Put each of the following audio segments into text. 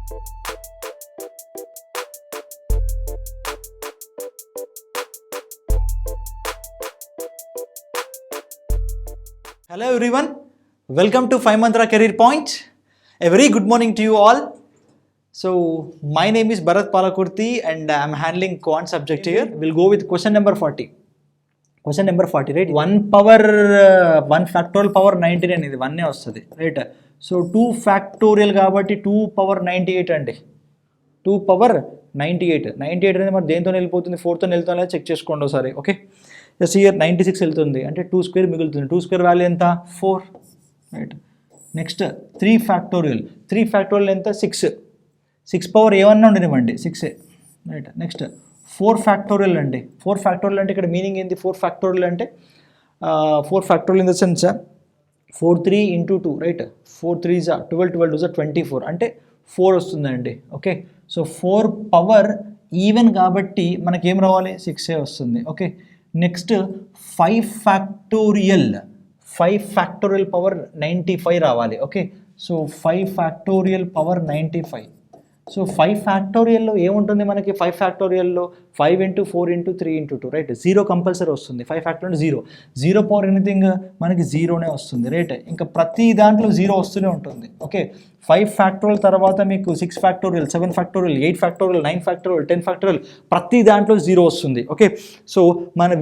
Hello everyone, welcome to 5 Mantra Career Point. A very good morning to you all. So my name is Bharat Palakurti and I am handling quant subject here. We'll go with question number 40. Question number 40, right? 1 power 1 factorial power 99 ఇది 1 వస్తుంది, right? So 2 factorial కాబట్టి 2 power 98 అండి. 2 power 98 అనేది మరి దేంతో వెళ్ళిపోతుంది? 4తో వెళ్తుందో లేదా చెక్ చేసుకోండి ఒకసారి. ఓకే, ఎస్, ఇయర్ 96 వెళ్తుంది అంటే 2 స్క్వేర్ మిగులుతుంది. 2 స్క్వేర్ వాల్యూ ఎంత? 4, రైట్? నెక్స్ట్ 3 ఫ్యాక్టోరియల్ ఎంత? 6 పవర్ ఏమన్నా ఉండనివ్వండి, 6, రైట్? నెక్స్ట్ 4 ఫ్యాక్టోరియల్ అండి. 4 ఫ్యాక్టోరియల్ అంటే ఇక్కడ మీనింగ్ ఏంటి? 4 ఫ్యాక్టోరియల్ అంటే 4 factorial in the sense 4 3 into 2, right? 4 3s 12, 12 2s 24 అంటే 4 వస్తుందండి. ఓకే, సో 4 పవర్ ఈవెన్ కాబట్టి మనకేం రావాలి? 6 వస్తుంది. ఓకే, నెక్స్ట్ 5 ఫ్యాక్టోరియల్ పవర్ 95 రావాలి. Okay, so 5 factorial power 95. So 5 ఫ్యాక్టోరియల్లో ఏముంటుంది మనకి? 5 ఫ్యాక్టోరియల్లో 5 into 4 into 3 into 2, right? 0 compulsory వస్తుంది. 5 ఫ్యాక్టోరియల్ 0 పవర్ ఎనీథింగ్ మనకి 0నే వస్తుంది, రైట్? ఇంకా ప్రతి దాంట్లో 0 వస్తూనే ఉంటుంది. ఓకే, 5 ఫ్యాక్టోరియల్ తర్వాత మీకు 6 factorial, 7 factorial, 8 factorial, 9 factorial, 10 factorial, ప్రతి దాంట్లో 0 వస్తుంది. Okay, so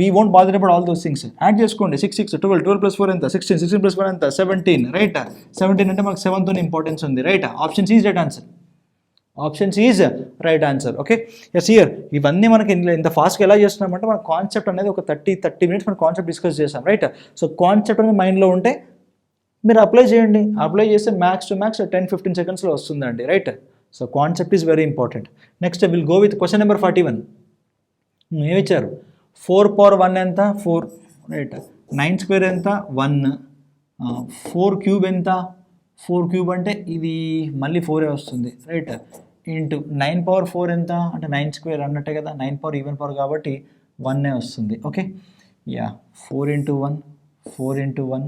we won't bother about all those things. Add చేసుకోండి. 6 6 12, 12 + 4 ఎంత? 16, 16 + 1 ఎంత? 17, రైట్? 17 అంటే మనకు 7తో ఇంపార్టెన్స్ ఉంది, right? Option C is right answer. Option C is right answer. Okay, yes, year ఇవన్నీ మనకి ఇంత ఫాస్ట్గా ఎలా చేస్తున్నామంటే మన కాన్సెప్ట్ అనేది ఒక 30 minutes మన కాన్సెప్ట్ డిస్కస్ చేసాం, రైట్? సో కాన్సెప్ట్ అనేది మైండ్లో ఉంటే మీరు అప్లై చేయండి. అప్లై చేస్తే మ్యాక్స్ టు మ్యాక్స్ 10-15 సెకండ్స్లో వస్తుందండి, right? So concept is very important. Next will go with question number 41. ఏమిచ్చారు? 4 power 1 ఎంత? 4, రైట్? 9 స్క్వేర్ ఎంత? 1. 4 క్యూబ్ ఎంత? 4 క్యూబ్ అంటే ఇది మళ్ళీ 4 వస్తుంది, రైట్? ఇంటూ 9 పవర్ 4 ఎంత? అంటే 9 స్క్వేర్ అన్నట్టే కదా. 9 పవర్ ఈవెన్ పవర్ కాబట్టి 1 వస్తుంది. Okay, yeah, 4 into 1, 4 into 1,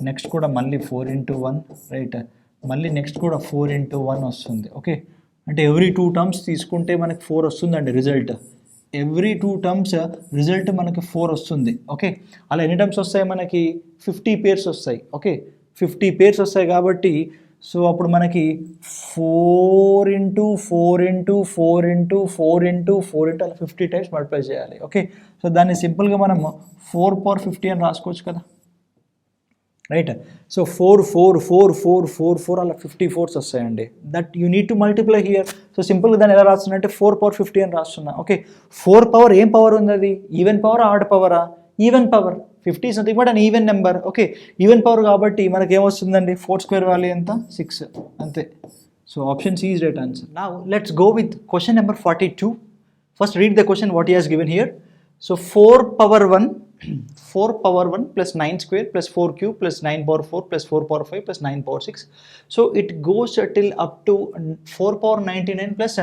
next కూడా మళ్ళీ 4 into 1, రైట్? మళ్ళీ నెక్స్ట్ కూడా 4 into 1 వస్తుంది. ఓకే, అంటే ఎవ్రీ 2 టర్మ్స్ తీసుకుంటే మనకి 4 వస్తుందండి రిజల్ట్. ఎవ్రీ 2 టర్మ్స్ రిజల్ట్ మనకి 4 వస్తుంది. ఓకే, అలా ఎన్ని టర్మ్స్ వస్తాయి మనకి? 50 పేర్స్ వస్తాయి. ఓకే, 50 పేర్స్ వస్తాయి కాబట్టి సో అప్పుడు మనకి 4 into 4 into 4 into 4 into 4 into అలా 50 టైమ్స్ మల్టిప్లై చేయాలి. ఓకే, సో దాన్ని సింపుల్గా మనం 4 పవర్ 50 అని రాసుకోవచ్చు కదా, రైట్? సో 4 4 4 4 4 4 అలా 54s వస్తాయండి. That you need to multiply here. So సింపుల్గా దాన్ని ఎలా రాస్తున్నా అంటే 4 పవర్ 50 అని రాస్తున్నా. ఓకే, 4 పవర్ ఏం పవర్ ఉంది? అది ఈవెన్ పవర్, ఆడ్ పవరా? Even power. 50 is nothing but an even number. Okay, even power కాబట్టి మనకి ఏమొస్తుందండి? 4 స్క్వేర్ వాల్యూ ఎంత? 6, అంతే. So option C is right answer. Now let's go with question number 42. First read the question what he has given here. So 4 power 1 plus 9 square plus 4 cube plus 9 power 4 plus 4 power 5 plus 9 power 6. So it goes till up to 4 power 99 plus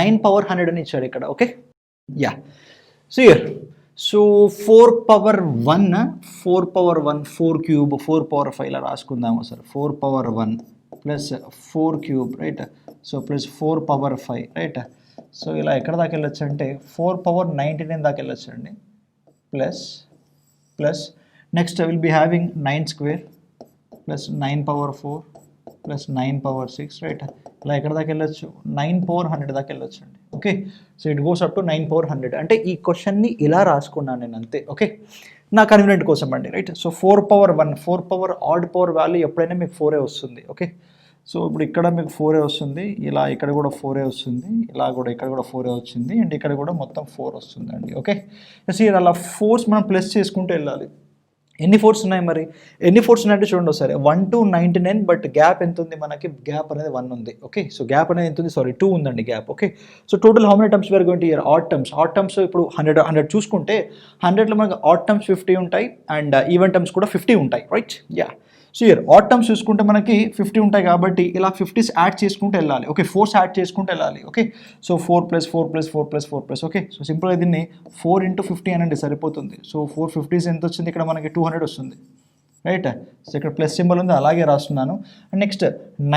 9 power 100 అని ఇచ్చాడు ఇక్కడ. Okay, yeah, so here so 4 power 1 4 cube 4 power 5 ఇలా రాసుకుందాము sir. 4 power 1 plus 4 cube, right? So plus 4 power 5, right? So ఇలా ఎక్కడ దాకా వెళ్ళొచ్చు అంటే 4 పవర్ 99 దాకా వెళ్ళొచ్చు అండి. Plus next will be having 9 square plus 9 power 4 plus 9 power 6, right? ఇలా ఎక్కడ దాకా వెళ్ళొచ్చు? 9 పవర్ 100 దాకా వెళ్ళొచ్చు అండి. Okay, so it goes up to 9 power 100. అంటే ఈ క్వశ్చన్ని ఇలా రాసుకున్నాను నేను, అంతే. ఓకే, నా కన్వీనియంట్ కోసం అండి, right? So 4 power 1 4 power odd power value ఎప్పుడైనా మీకు 4 వస్తుంది. ఓకే, సో ఇప్పుడు ఇక్కడ మీకు 4 వస్తుంది, ఇలా ఇక్కడ కూడా 4 వస్తుంది, ఇలా కూడా ఇక్కడ కూడా 4 వచ్చింది, అండ్ ఇక్కడ కూడా మొత్తం 4 వస్తుందండి. ఓకే, సో అలా 4s మనం ప్లస్ చేసుకుంటూ వెళ్ళాలి. ఎన్ని 4s ఉన్నాయి మరి? ఎన్ని 4s ఉన్నాయంటే చూడండి ఒకసారి. 1 to 99, బట్ గ్యాప్ ఎంత ఉంది మనకి? గ్యాప్ అనేది 1 ఉంది. ఓకే, సో గ్యాప్ అనేది ఎంత ఉంది? సారీ, 2 ఉందండి gap. Okay, so total how many terms were going to here? Odd terms ఇప్పుడు 100 చూసుకుంటే 100లో మనకి ఆడ్ టర్మ్స్ 50 ఉంటాయి అండ్ ఈవెన్ టర్మ్స్ కూడా 50 ఉంటాయి, right? Ya, so here odd terms చూసుకుంటే మనకి 50 ఉంటాయి కాబట్టి ఇలా 50s యాడ్ చేసుకుంటూ వెళ్ళాలి. ఓకే, 4s యాడ్ చేసుకుంటూ వెళ్ళాలి. Okay, so 4 + 4 + 4 + 4 +. ఓకే, సో సింపుల్గా దీన్ని 4 into 50 అనండి, సరిపోతుంది. సో 4 50s ఎంత వచ్చింది? ఇక్కడ మనకి 200 వస్తుంది, రైట్? సో ఇక్కడ ప్లస్ సింబల్ ఉంది, అలాగే రాస్తున్నాను. And next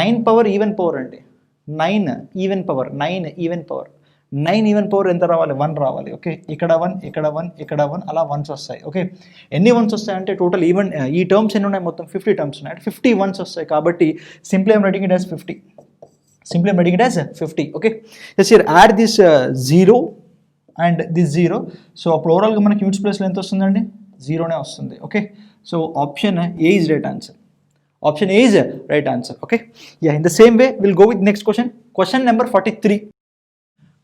9 power even power అండి. 9 even power 9 even power 9 even power ఎంత రావాలి 1 రావాలి. ఓకే, ఇక్కడ 1 ఇక్కడ 1 ఇక్కడ 1 అలా వన్స్ వస్తాయి. ఓకే, ఎన్ని వన్స్ వస్తాయంటే టోటల్ ఈవెన్ ఈ టర్మ్స్ ఎన్ని ఉన్నాయి మొత్తం 50 టర్మ్స్ ఉన్నాయి, 50 వన్స్ వస్తాయి. కాబట్టి simply I'm writing it as 50. Simply I'm writing it as 50. Okay, just here add this 0 and this 0. So plural గా మనకి యూనిట్స్ ప్లేస్లో ఎంత వస్తుందండి 0నే వస్తుంది. Okay, so option A is right answer. Option A is right answer. Okay, yeah, in the same way we'll go with next question. Question number 43.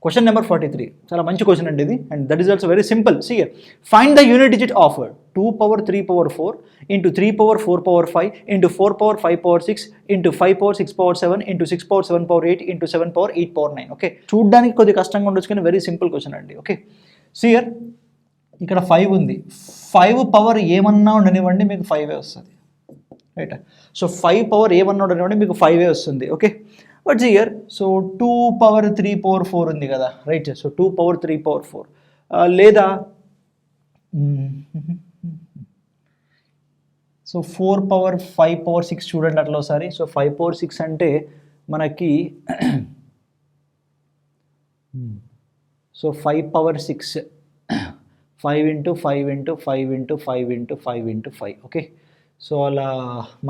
Question number 43 చాలా మంచి question అండి ఇది, and that is also very simple. See here, find the unit digit of 2 power 3 power 4 into 3 power 4 power 5 into 4 power 5 power 6 into 5 power 6 power 7 into 6 power 7 power 8 into 7 power 8 power 9. Okay, చూడడానికి కొద్దిగా కష్టంగా ఉండొచ్చు కానీ very simple question అండి. Okay, see here, ఇక్కడ 5 ఉంది, 5 power ఏమన్నా ఉండనివ్వండి మీకు 5 వస్తుంది. రైట్, సో 5 పవర్ ఏమన్నా ఉండనివ్వండి మీకు 5 వస్తుంది. Okay, but here so 2 power 3 power 4 ఉంది కదా, రైట్, సో 2 power 3 power 4 లేదా సో 4 power 5 power 6 చూడండి అట్లా ఒకసారి. సో 5 power 6 అంటే మనకి so 5 power 6 5 into 5 into 5 into 5 into 5 into 5. Okay, so అలా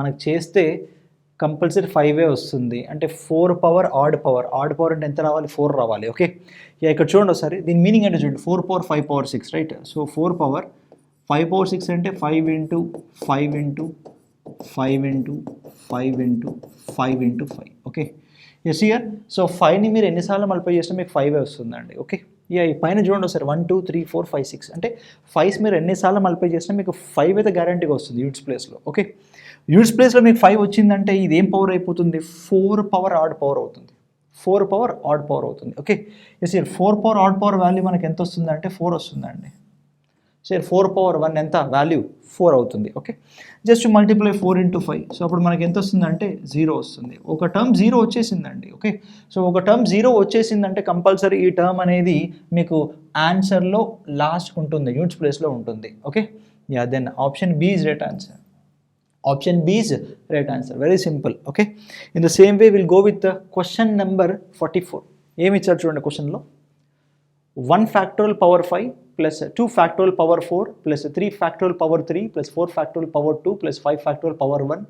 మనకు చేస్తే కంపల్సరీ 5 వస్తుంది. అంటే 4 పవర్ ఆడ్ పవర్ అంటే ఎంత రావాలి 4 రావాలి. ఓకే, ఇక్కడ చూడండి ఒకసారి, దీని మీనింగ్ అంటే చూడండి, 4 power 5 power 6, right. So 4 power 5 power 6 అంటే 5 into 5 into 5 into 5 into 5 into 5. Okay, yes here, so 5ని మీరు ఎన్నిసార్లు మల్టిప్లై చేసినా మీకు 5 వస్తుందండి. ఓకే, ఈ పైన చూడండి ఒకసారి 1 2 3 4 5 6 అంటే 5 మీరు ఎన్నిసార్లు మల్టిప్లై చేసినా మీకు 5 అయితే గ్యారంటీగా వస్తుంది యూనిట్స్ ప్లేస్లో. ఓకే, యూనిట్స్ ప్లేస్లో మీకు 5 వచ్చిందంటే ఇది ఏం పవర్ అయిపోతుంది, 4 పవర్ ఆడ్ పవర్ అవుతుంది. 4 పవర్ ఆడ్ పవర్ అవుతుంది. Okay, yes here 4 power odd power value మనకి ఎంత వస్తుందంటే 4 వస్తుందండి. సో 4 పవర్ 1 ఎంత వాల్యూ 4 అవుతుంది. Okay, just multiply 4 into 5. So అప్పుడు మనకి ఎంత వస్తుందంటే 0 వస్తుంది. ఒక టర్మ్ 0 వచ్చేసిందండి. ఓకే, సో ఒక టర్మ్ 0 వచ్చేసిందంటే కంపల్సరీ ఈ టర్మ్ అనేది మీకు ఆన్సర్లో లాస్ట్ ఉంటుంది, యూనిట్స్ ప్లేస్లో ఉంటుంది. Okay, ya, then option B is right answer. Option B is right answer. Very simple. Okay, in the same way we'll go with the question number 44. ఏమి ఇచ్చారు చూడండి క్వశ్చన్లో, 1 factorial power 5 plus 2 factorial power 4 plus 3 factorial power 3 plus 4 factorial power 2 plus 5 factorial power 1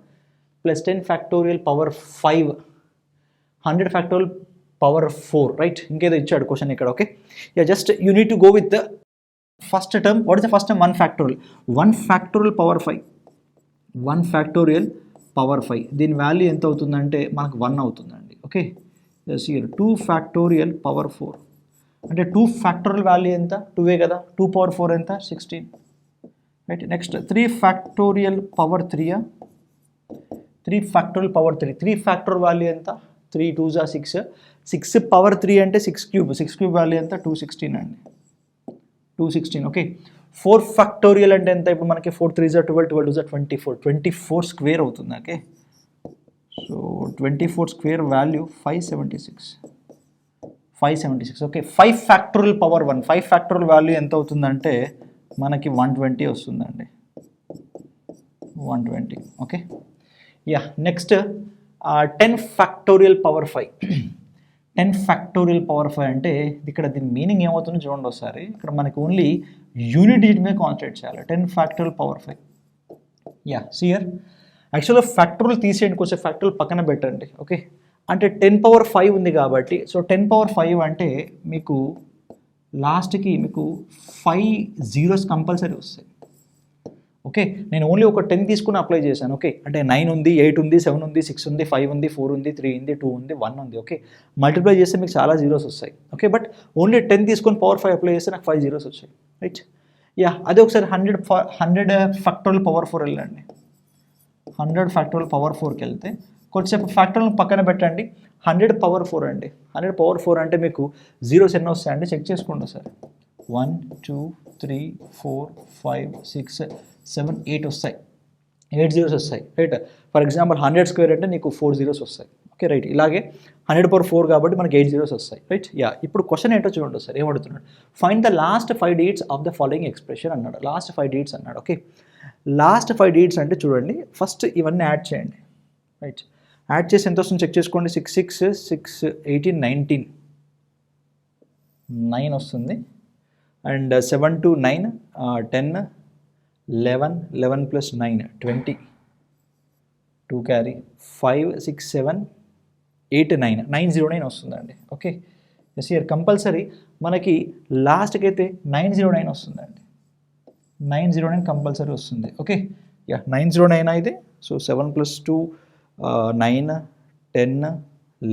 plus 10 factorial power 5 100 factorial power 4, right? ఇంకేదో ఇచ్చాడు question ఇక్కడ. Okay, yeah, just you need to go with the first term. What is the first term? 1 factorial. 1 factorial power 5, 1 factorial power 5, దీని value ఎంత అవుతుందంటే మనకు 1 అవుతుందండి. Okay, yes here 2 factorial power 4 అంటే 2 factorial value ఎంత 2 కదా, 2 power 4 ఎంత 16, right. Next 3 factorial power 3, 3 factorial power 3, 3 factorial value ఎంత 3 2s are 6, 6 power 3 అంటే 6 cube, 6 cube వాల్యూ ఎంత 216 అండి, 216. ఓకే, 4 factorial అంటే ఎంత, ఇప్పుడు మనకి 4 3s are 12, 12 2s are 24, 24 square అవుతుంది. Okay, so 24 square value 576. Okay, 5 factorial power 1, 5 factorial value ఎంత అవుతుందంటే మనకి 120 వస్తుందండి, 120. Okay, yeah, next 10 factorial power 5. 10 factorial power 5 అంటే ఇక్కడ దీని మీనింగ్ ఏమవుతుందో చూడండి ఒకసారి. ఇక్కడ మనకి ఓన్లీ యూనిట్ డిజిట్ మీద కాన్సన్ట్రేట్ చేయాలి. 10 factorial power 5. Ya, see here, యాక్చువల్గా ఫ్యాక్టోరియల్ తీసేయండి, కొంచెం ఫ్యాక్టోరియల్ పక్కన పెట్టండి. ఓకే, అంటే 10 power 5 ఉంది కాబట్టి, సో 10 power 5 అంటే మీకు లాస్ట్కి మీకు 5 zeros కంపల్సరీ వస్తాయి. ఓకే, నేను ఓన్లీ ఒక 10 తీసుకుని అప్లై చేశాను. ఓకే, అంటే 9 ఉంది, 8 ఉంది, 7 ఉంది, 6 ఉంది, 5 ఉంది, 4 ఉంది, 3 ఉంది, 2 ఉంది, 1 ఉంది. ఓకే, మల్టిప్లై చేస్తే మీకు చాలా జీరోస్ వస్తాయి. ఓకే, బట్ ఓన్లీ 10 తీసుకొని పవర్ 5 అప్లై చేస్తే నాకు 5 zeros వచ్చాయి, రైట్. యా, అదే ఒకసారి 100 factorial power 4 వెళ్ళండి. 100 factorial power 4కి వెళ్తే కొద్దిసేపు ఫ్యాక్టోరియల్ పక్కన పెట్టండి. 100 power 4 అండి, 100 power 4 అంటే మీకు జీరోస్ ఎన్నో వస్తాయండి చెక్ చేసుకోండి సార్. 1 2 3 4 5 6 7 8 వస్తాయి, 8 zeros వస్తాయి, రైట్. ఫర్ ఎగ్జాంపుల్ 100 స్క్వేర్ అంటే నీకు 4 zeros వస్తాయి. Okay, right. ఇలాగే 100 power 4 కాబట్టి మనకి 8 zeros వస్తాయి, రైట్. యా, ఇప్పుడు క్వశ్చన్ ఏంటో చూడండి సార్, ఏమడుతున్నాడు, find the last 5 digits of the following expression అన్నాడు. లాస్ట్ 5 digits అన్నాడు. ఓకే, లాస్ట్ 5 digits అంటే చూడండి, ఫస్ట్ ఇవన్నీ యాడ్ చేయండి, రైట్. యాడ్ చేసి ఎంత వస్తుంది చెక్ చేసుకోండి. 6 6 6 18 19 9 వస్తుంది. అండ్ 7 2 9 10 11 11 ప్లస్ 9 20 2 క్యారీ 5 6 7 8 9 909 వస్తుందండి. ఓకే, ఎస్ ఇయర్ కంపల్సరీ మనకి లాస్ట్కి అయితే 909 వస్తుందండి. 909 కంపల్సరీ వస్తుంది. ఓకే, యా 909 అయితే సో 7 ప్లస్ 2 9 10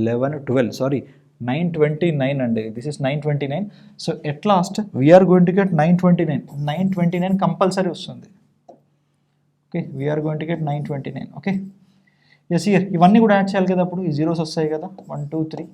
11 12 సారీ 929 అండి. This is 929. So at last we are going to get 929 compulsory వస్తుంది. Okay, we are going to get 929. Okay, yes year ఇవన్నీ కూడా యాడ్ చేయాలి కదా, అప్పుడు ఈ జీరోస్ వస్తాయి కదా 1 2 3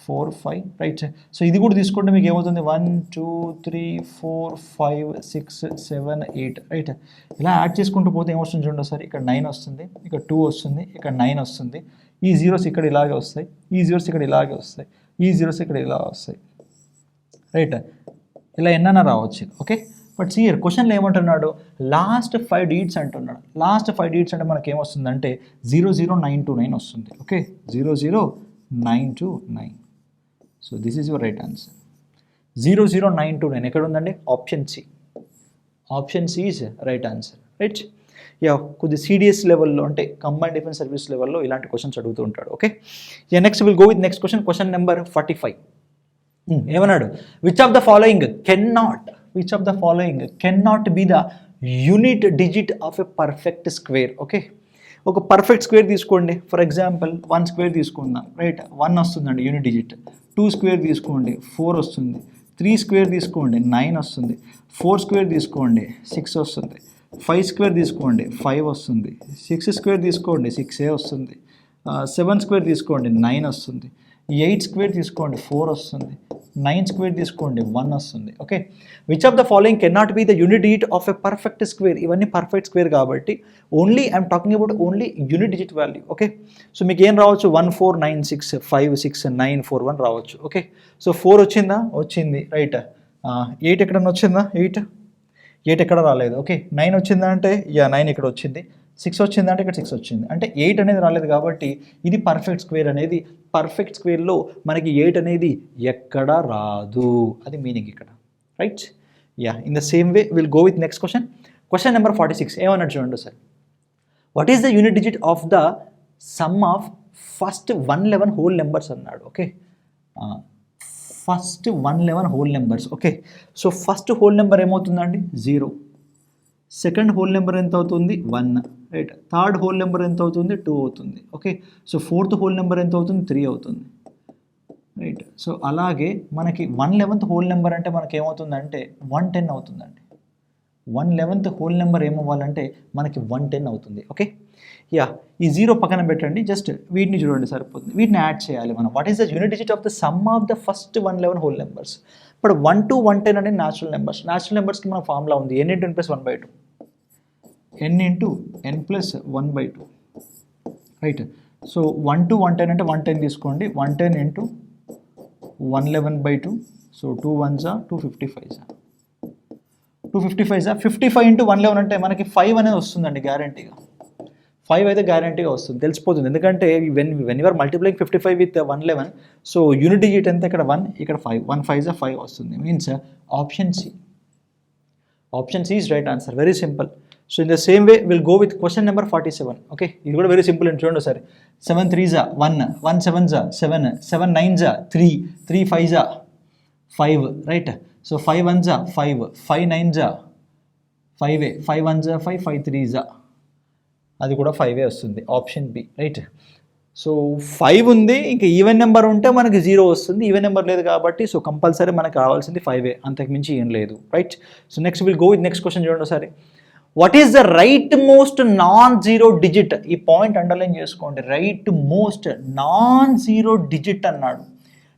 4 5 రైట్. సో ఇది కూడా తీసుకుంటే మీకు ఏమవుతుంది 1 2 3 4 5 6 7 8 రైట్. ఇలా యాడ్ చేసుకుంటూ పోతే ఏమొస్తుంది చూడండి సార్, ఇక్కడ 9 వస్తుంది, ఇక్కడ 2 వస్తుంది, ఇక్కడ 9 వస్తుంది. ఈ జీరోస్ ఇక్కడ ఇలాగే వస్తాయి, ఈ జీరోస్ ఇక్కడ ఇలాగే వస్తాయి, ఈ జీరోస్ ఇక్కడ ఇలా వస్తాయి రైట్. ఇలా ఎన్నైనా రావచ్చు. ఓకే, బట్ సియర్ క్వశ్చన్లో ఏమంటున్నాడు, లాస్ట్ 5 డిజిట్స్ అంటున్నాడు. లాస్ట్ 5 డిజిట్స్ అంటే మనకి ఏమొస్తుందంటే 00929 వస్తుంది. Okay, 00929. So this is your right answer. 00929 ఎక్కడ ఉందండి, option C. Option C is right answer right. Ya కొద్ది సిడిఎస్ లెవెల్లో అంటే కంబైన్డ్ డిఫెన్స్ సర్వీస్ లెవెల్లో ఇలాంటి క్వశ్చన్స్ అడుగుతూ ఉంటాడు. Okay, yeah next will go with next question. Question number 45 ఏమన్నాడు, which of the following can not be the unit digit of a perfect square. Okay, ఒక perfect square తీసుకోండి. For example 1 square తీసుకుందాం right, 1 వస్తుందండి unit digit. 2 square తీసుకోండి 4 వస్తుంది. 3 square తీసుకోండి 9 వస్తుంది. 4 square తీసుకోండి 6 వస్తుంది. 5 స్క్వేర్ తీసుకోండి 5 వస్తుంది. 6 స్క్వేర్ తీసుకోండి 6 వస్తుంది. 7 స్క్వేర్ తీసుకోండి 9 వస్తుంది. 8 స్క్వేర్ తీసుకోండి 4 వస్తుంది. 9 స్క్వేర్ తీసుకోండి 1 వస్తుంది. Okay, which of the following can not be the unit digit of a perfect square. ఇవన్నీ పర్ఫెక్ట్ స్క్వేర్ కాబట్టి only I'm talking about only unit digit value. Okay, so మీకు ఏం రావచ్చు 1 4 9 6 5 6 9 4 1 రావచ్చు. ఓకే, సో 4 వచ్చిందా, వచ్చింది రైట్. 8 ఎక్కడన్నా వచ్చిందా, 8 ఎక్కడ రాలేదు. ఓకే, 9 వచ్చిందా అంటే 9 ఇక్కడ వచ్చింది. 6 వచ్చిందా అంటే ఇక్కడ 6 వచ్చింది. అంటే 8 అనేది రాలేదు కాబట్టి ఇది పర్ఫెక్ట్ స్క్వేర్ అనేది. పర్ఫెక్ట్ స్క్వేర్లో మనకి 8 అనేది ఎక్కడ రాదు, అది మీనింగ్ ఇక్కడ right. Yeah in the same way will go with next question. Question number 46 ఏమన్నాడు చూడండి sir, what is the unit digit of the sum of first 111 whole numbers అన్నాడు. Okay, first 111 whole numbers. Okay, so first whole number ఏమవుతుందండి 0. Second whole number ఎంత అవుతుంది 1 right. Third whole number ఎంత అవుతుంది 2 అవుతుంది. Okay, so fourth whole number ఎంత అవుతుంది 3 అవుతుంది రైట్. సో అలాగే మనకి 111th హోల్ నెంబర్ అంటే మనకి ఏమవుతుందంటే 110 అవుతుందండి. 111th హోల్ నెంబర్ ఏమవ్వాలంటే మనకి 110 అవుతుంది. ఓకే, యా ఈ 0 పక్కన పెట్టండి, జస్ట్ వీటిని చూడండి సరిపోతుంది. వీటిని యాడ్ చేయాలి మనం. What is the unit digit of the sum of the first 111 whole numbers. ఇప్పుడు 1 to 110 అనేది న్యాచురల్ నెంబర్స్. న్యాచురల్ నెంబర్స్కి మన ఫార్ములా ఉంది n × n + 1/2, n × n + 1/2 right. So 1 to 110 అంటే 110 తీసుకోండి. 110 × 111/2. సో 2 1s 255s 255s 55 × 111 అంటే మనకి 5 అనేది వస్తుందండి గ్యారంటీగా. 5 అయితే గ్యారంటీగా వస్తుంది, తెలిసిపోతుంది. ఎందుకంటే when you're multiplying 55 with 111, so unit digit ఎంత, ఇక్కడ 1 ఇక్కడ 5, 1 5s 5 వస్తుంది. Means option C. Option C is right answer. Very simple. So in the same way will go with question number 47. Okay, ఇది కూడా వెరీ సింపుల్ అండి. చూడండి ఒకసారి. 7 3s 1, 1 7s 7, 7 9s 3, 3 5s 5 right. So 5 1s 5, 5 9s 5, 5 1s 5, 5 3s అది కూడా 5 వస్తుంది. Option B right. So 5 ఉంది, ఇంకా ఈవెన్ నెంబర్ ఉంటే మనకి 0 వస్తుంది. ఈవెన్ నెంబర్ లేదు కాబట్టి సో కంపల్సరీ మనకు కావాల్సింది 5, అంతకు మించి ఏం లేదు right. So next will go with next question. చూడండి ఒకసారి. What is the right most non zero digit? ఈ పాయింట్ అండర్లైన్ చేసుకోండి. Right most non zero digit అన్నాడు.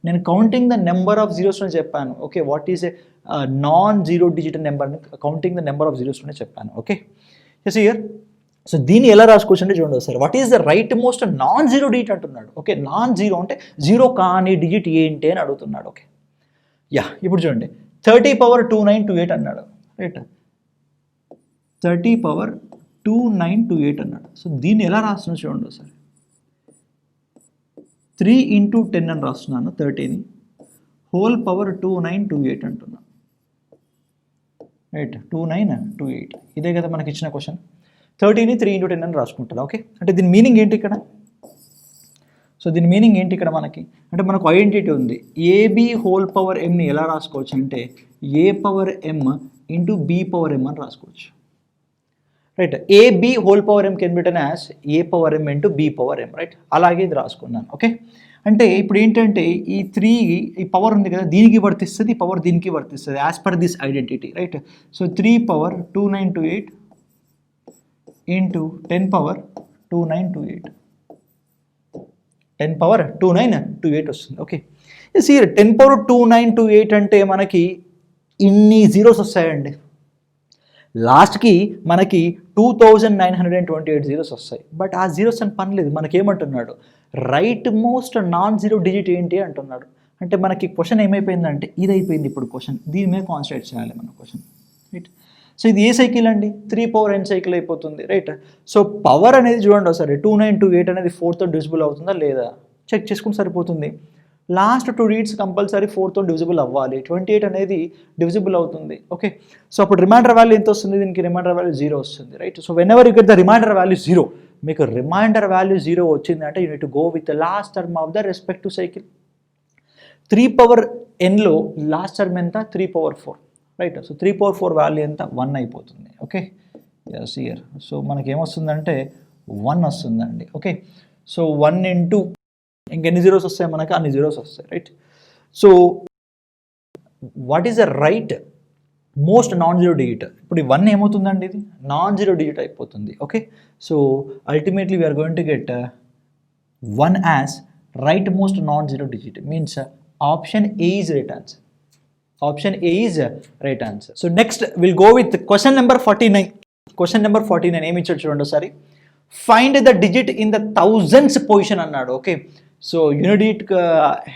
నేను counting the number of zeros అని చెప్పాను. Okay, what is a non zero digit number, counting the number of zeros అని చెప్పాను. Okay, yes here. So దీన్ని ఎలా రాసుకోవచ్చు అంటే చూడండి ఒకసారి. What is the right most non zero digit అంటున్నాడు. ఓకే, నాన్ జీరో అంటే జీరో కాని డిజిట్ ఏంటి అని అడుగుతున్నాడు. ఓకే, యా ఇప్పుడు చూడండి. 30^2928 అన్నాడు రైట్. 30^2928 అన్నాడు. సో దీన్ని ఎలా రాస్తున్నా చూడండి ఒకసారి. 3 ఇంటూ 10 అని రాస్తున్నాను 30ని హోల్ పవర్ 2928 అంటున్నా, రైట్. 2928 ఇదే కదా మనకి ఇచ్చిన క్వశ్చన్. 30ని 3 ఇంటూ 10 అని రాసుకుంటాను. ఓకే, అంటే దీని మీనింగ్ ఏంటి ఇక్కడ? సో దీని మీనింగ్ ఏంటి ఇక్కడ మనకి అంటే మనకు ఐడెంటిటీ ఉంది. ఏబి హోల్ పవర్ ఎంని ఎలా రాసుకోవచ్చు అంటే A power M into B power M అని రాసుకోవచ్చు, right. AB whole power M can be written as A power M into B power M, right. అలాగే ఇది రాసుకున్నాను. ఓకే, అంటే ఇప్పుడు ఏంటంటే ఈ 3 ఈ పవర్ ఉంది కదా దీనికి వర్తిస్తుంది, ఈ పవర్ దీనికి వర్తిస్తుంది as per this identity, right. So 3 power 2928 into 10 power 2928, 10 power 2928 వస్తుంది. ఓకే, సీ 10 పవర్ 2928 అంటే మనకి ఇన్ని జీరోస్ వస్తాయండి. లాస్ట్కి మనకి 2928 జీరోస్ వస్తాయి. బట్ ఆ జీరోస్ అని పని లేదు, మనకేమంటున్నాడు right most non zero digit ఏంటి అంటున్నాడు. అంటే మనకి క్వశ్చన్ ఏమైపోయిందంటే ఇది అయిపోయింది. ఇప్పుడు క్వశ్చన్ దీని మీద కాన్సన్ట్రేట్ చేయాలి మన క్వశ్చన్, రైట్. సో ఇది ఏ సైకిల్ అండి? 3 పవర్ n సైకిల్ అయిపోతుంది, రైట్. సో పవర్ అనేది చూడండి ఒకసారి 2928 అనేది 4తో డివిజిబుల్ అవుతుందా లేదా చెక్ చేసుకుంటే సరిపోతుంది. లాస్ట్ 2 డిజిట్స్ కంపల్సరీ 4తో డివిజిబుల్ అవ్వాలి. 28 అనేది డివిజిబుల్ అవుతుంది. ఓకే, సో అప్పుడు రిమైండర్ వాల్యూ ఎంత వస్తుంది? దీనికి రిమైండర్ వాల్యూ 0 వస్తుంది, right. So whenever you get the remainder value 0, మీకు రిమైండర్ వాల్యూ 0 వచ్చింది అంటే you need to go with the last term of the respective cycle. 3 power nలో లాస్ట్ టర్మ్ ఎంత? 3 power 4, right. So 3 power 4 value ఎంత? 1 అయిపోతుంది. Okay, yes here. So మనకి ఏమొస్తుందంటే 1 వస్తుందండి. ఓకే, సో 1 ఇంటూ ఇంకెన్ని జీరోస్ వస్తాయి మనకి? అన్ని జీరోస్ వస్తాయి, right. So what is the right most non zero digit? ఇప్పుడు ఈ 1 ఏమవుతుందండి? ఇది నాన్ జీరో డిజిట్ అయిపోతుంది. Okay, so ultimately we're going to get 1 as right most non zero digit, means option A is right answer. Option A is right answer. So next we'll go with question number 49. Question number 49 ఏమి ఇచ్చాడు చూడండి ఒకసారి. Find the digit in the thousands position అన్నాడు. Okay, so unit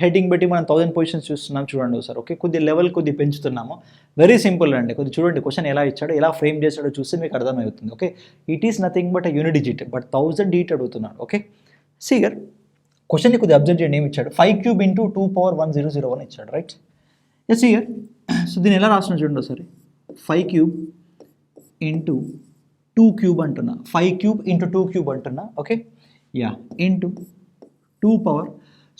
heading బట్టి మనం 1000 positions చూస్తున్నాం చూడండి ఒకసారి. ఓకే, కొద్ది లెవెల్ కొద్ది పెంచుతున్నాము. వెరీ సింపుల్ అండి. కొద్ది చూడండి క్వశ్చన్ ఎలా ఇచ్చాడో, ఎలా ఫ్రేమ్ చేశాడో చూస్తే మీకు అర్థమవుతుంది. Okay, it is nothing but unit digit, but 1000 digit అడుగుతున్నాడు. ఓకే, సిగర్ క్వశ్చన్ని కొద్దిగా అబ్జర్వ్ చేయండి. ఏమి ఇచ్చాడు? 5 క్యూబ్ ఇంటూ 2 పవర్ 1001 ఇచ్చాడు, రైట్. Yes here. సో దీన్ని ఎలా రాస్తున్నా చూడండి ఒకసారి. 5 క్యూబ్ ఇంటూ 2 క్యూబ్ అంటున్నా, 5 క్యూబ్ ఇంటూ 2 క్యూబ్ అంటున్నా. Okay, yeah, into 2 power.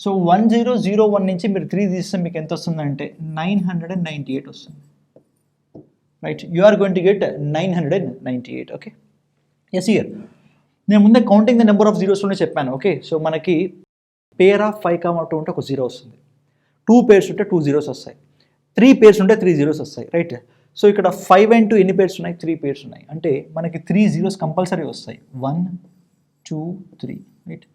So 1001 నుంచి మీరు 3 తీస్తే మీకు ఎంత వస్తుందంటే 998 వస్తుంది, right. You are going to get 998. Okay, yes here. నేను ముందే కౌంటింగ్ ద నెంబర్ ఆఫ్ జీరోస్లోనే చెప్పాను. ఓకే, సో మనకి పేర్ ఆఫ్ 5, 2 ఉంటే ఒక 0 వస్తుంది, 2 పేర్స్ ఉంటే 2 జీరోస్ వస్తాయి, 3 పేర్స్ ఉంటే 3 జీరోస్ వస్తాయి, రైట్. సో ఇక్కడ 5 and 2 ఎన్ని పేర్స్ ఉన్నాయి? 3 పేర్స్ ఉన్నాయి. అంటే మనకి 3 జీరోస్ కంపల్సరీ వస్తాయి. 1 2 3, right.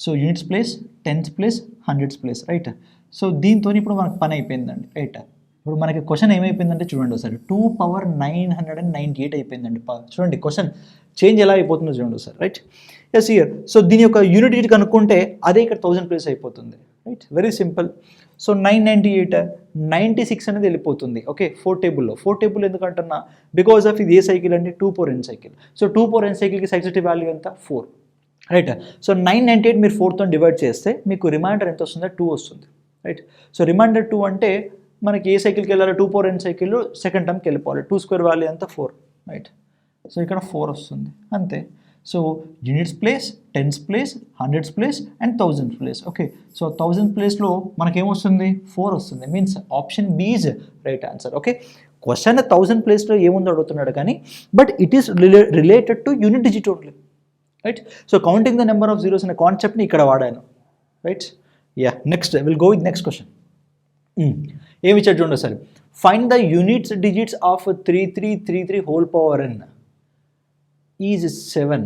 So units place, tens place, hundreds place, right. So దీంతో ఇప్పుడు మనకు పని అయిపోయిందండి, రైట్. ఇప్పుడు మనకి క్వశ్చన్ ఏమైపోయిందంటే చూడండి ఒకసారి 2 పవర్ 998 అయిపోయిందండి. చూడండి క్వశ్చన్ చేంజ్ ఎలా అయిపోతుందో చూడండి ఒకసారి, రైట్. Yes here. సో దీని యొక్క యూనిట్ డిజిట్ కనుక్కుంటే అదే ఇక్కడ 1000 ప్లేస్ అయిపోతుంది, రైట్. Very simple. సో 998 96 అనేది వెళ్ళిపోతుంది. ఓకే, 4 టేబుల్ ఎందుకంటున్నా? బికాస్ ఆఫ్ ఇది ఏ సైకిల్ అంటే 2 power n cycle. So 2 power n సైకిల్కి సైక్సిటీ వాల్యూ ఎంత? 4, రైట్. సో 998 మీరు 4తో డివైడ్ చేస్తే మీకు రిమైండర్ ఎంత వస్తుందో? 2 వస్తుంది, రైట్. సో రిమైండర్ 2 అంటే మనకి ఏ సైకిల్కి వెళ్ళాలి? 2 పవర్ n సైకిల్ సెకండ్ టర్మ్కి వెళ్ళిపోవాలి. 2 స్క్వేర్ వాల్యూ ఎంత? 4, రైట్. సో ఇక్కడ 4 వస్తుంది, అంతే. So units place, tens place, hundreds place and 1000 place. Okay, so 1000 ప్లేస్లో మనకేమొస్తుంది? 4 వస్తుంది, means option B is right answer. Okay, question 1000 ప్లేస్లో ఏముందో అడుగుతున్నాడు కానీ but it is related to unit digit only, right. So counting the number of zeros అనే కాన్సెప్ట్ని ఇక్కడ వాడాను, right. Yeah, next will go with next question. ఏమి ఇచ్చాడు చూడండి సరే. Find the units digits of 3333 whole power n is 7,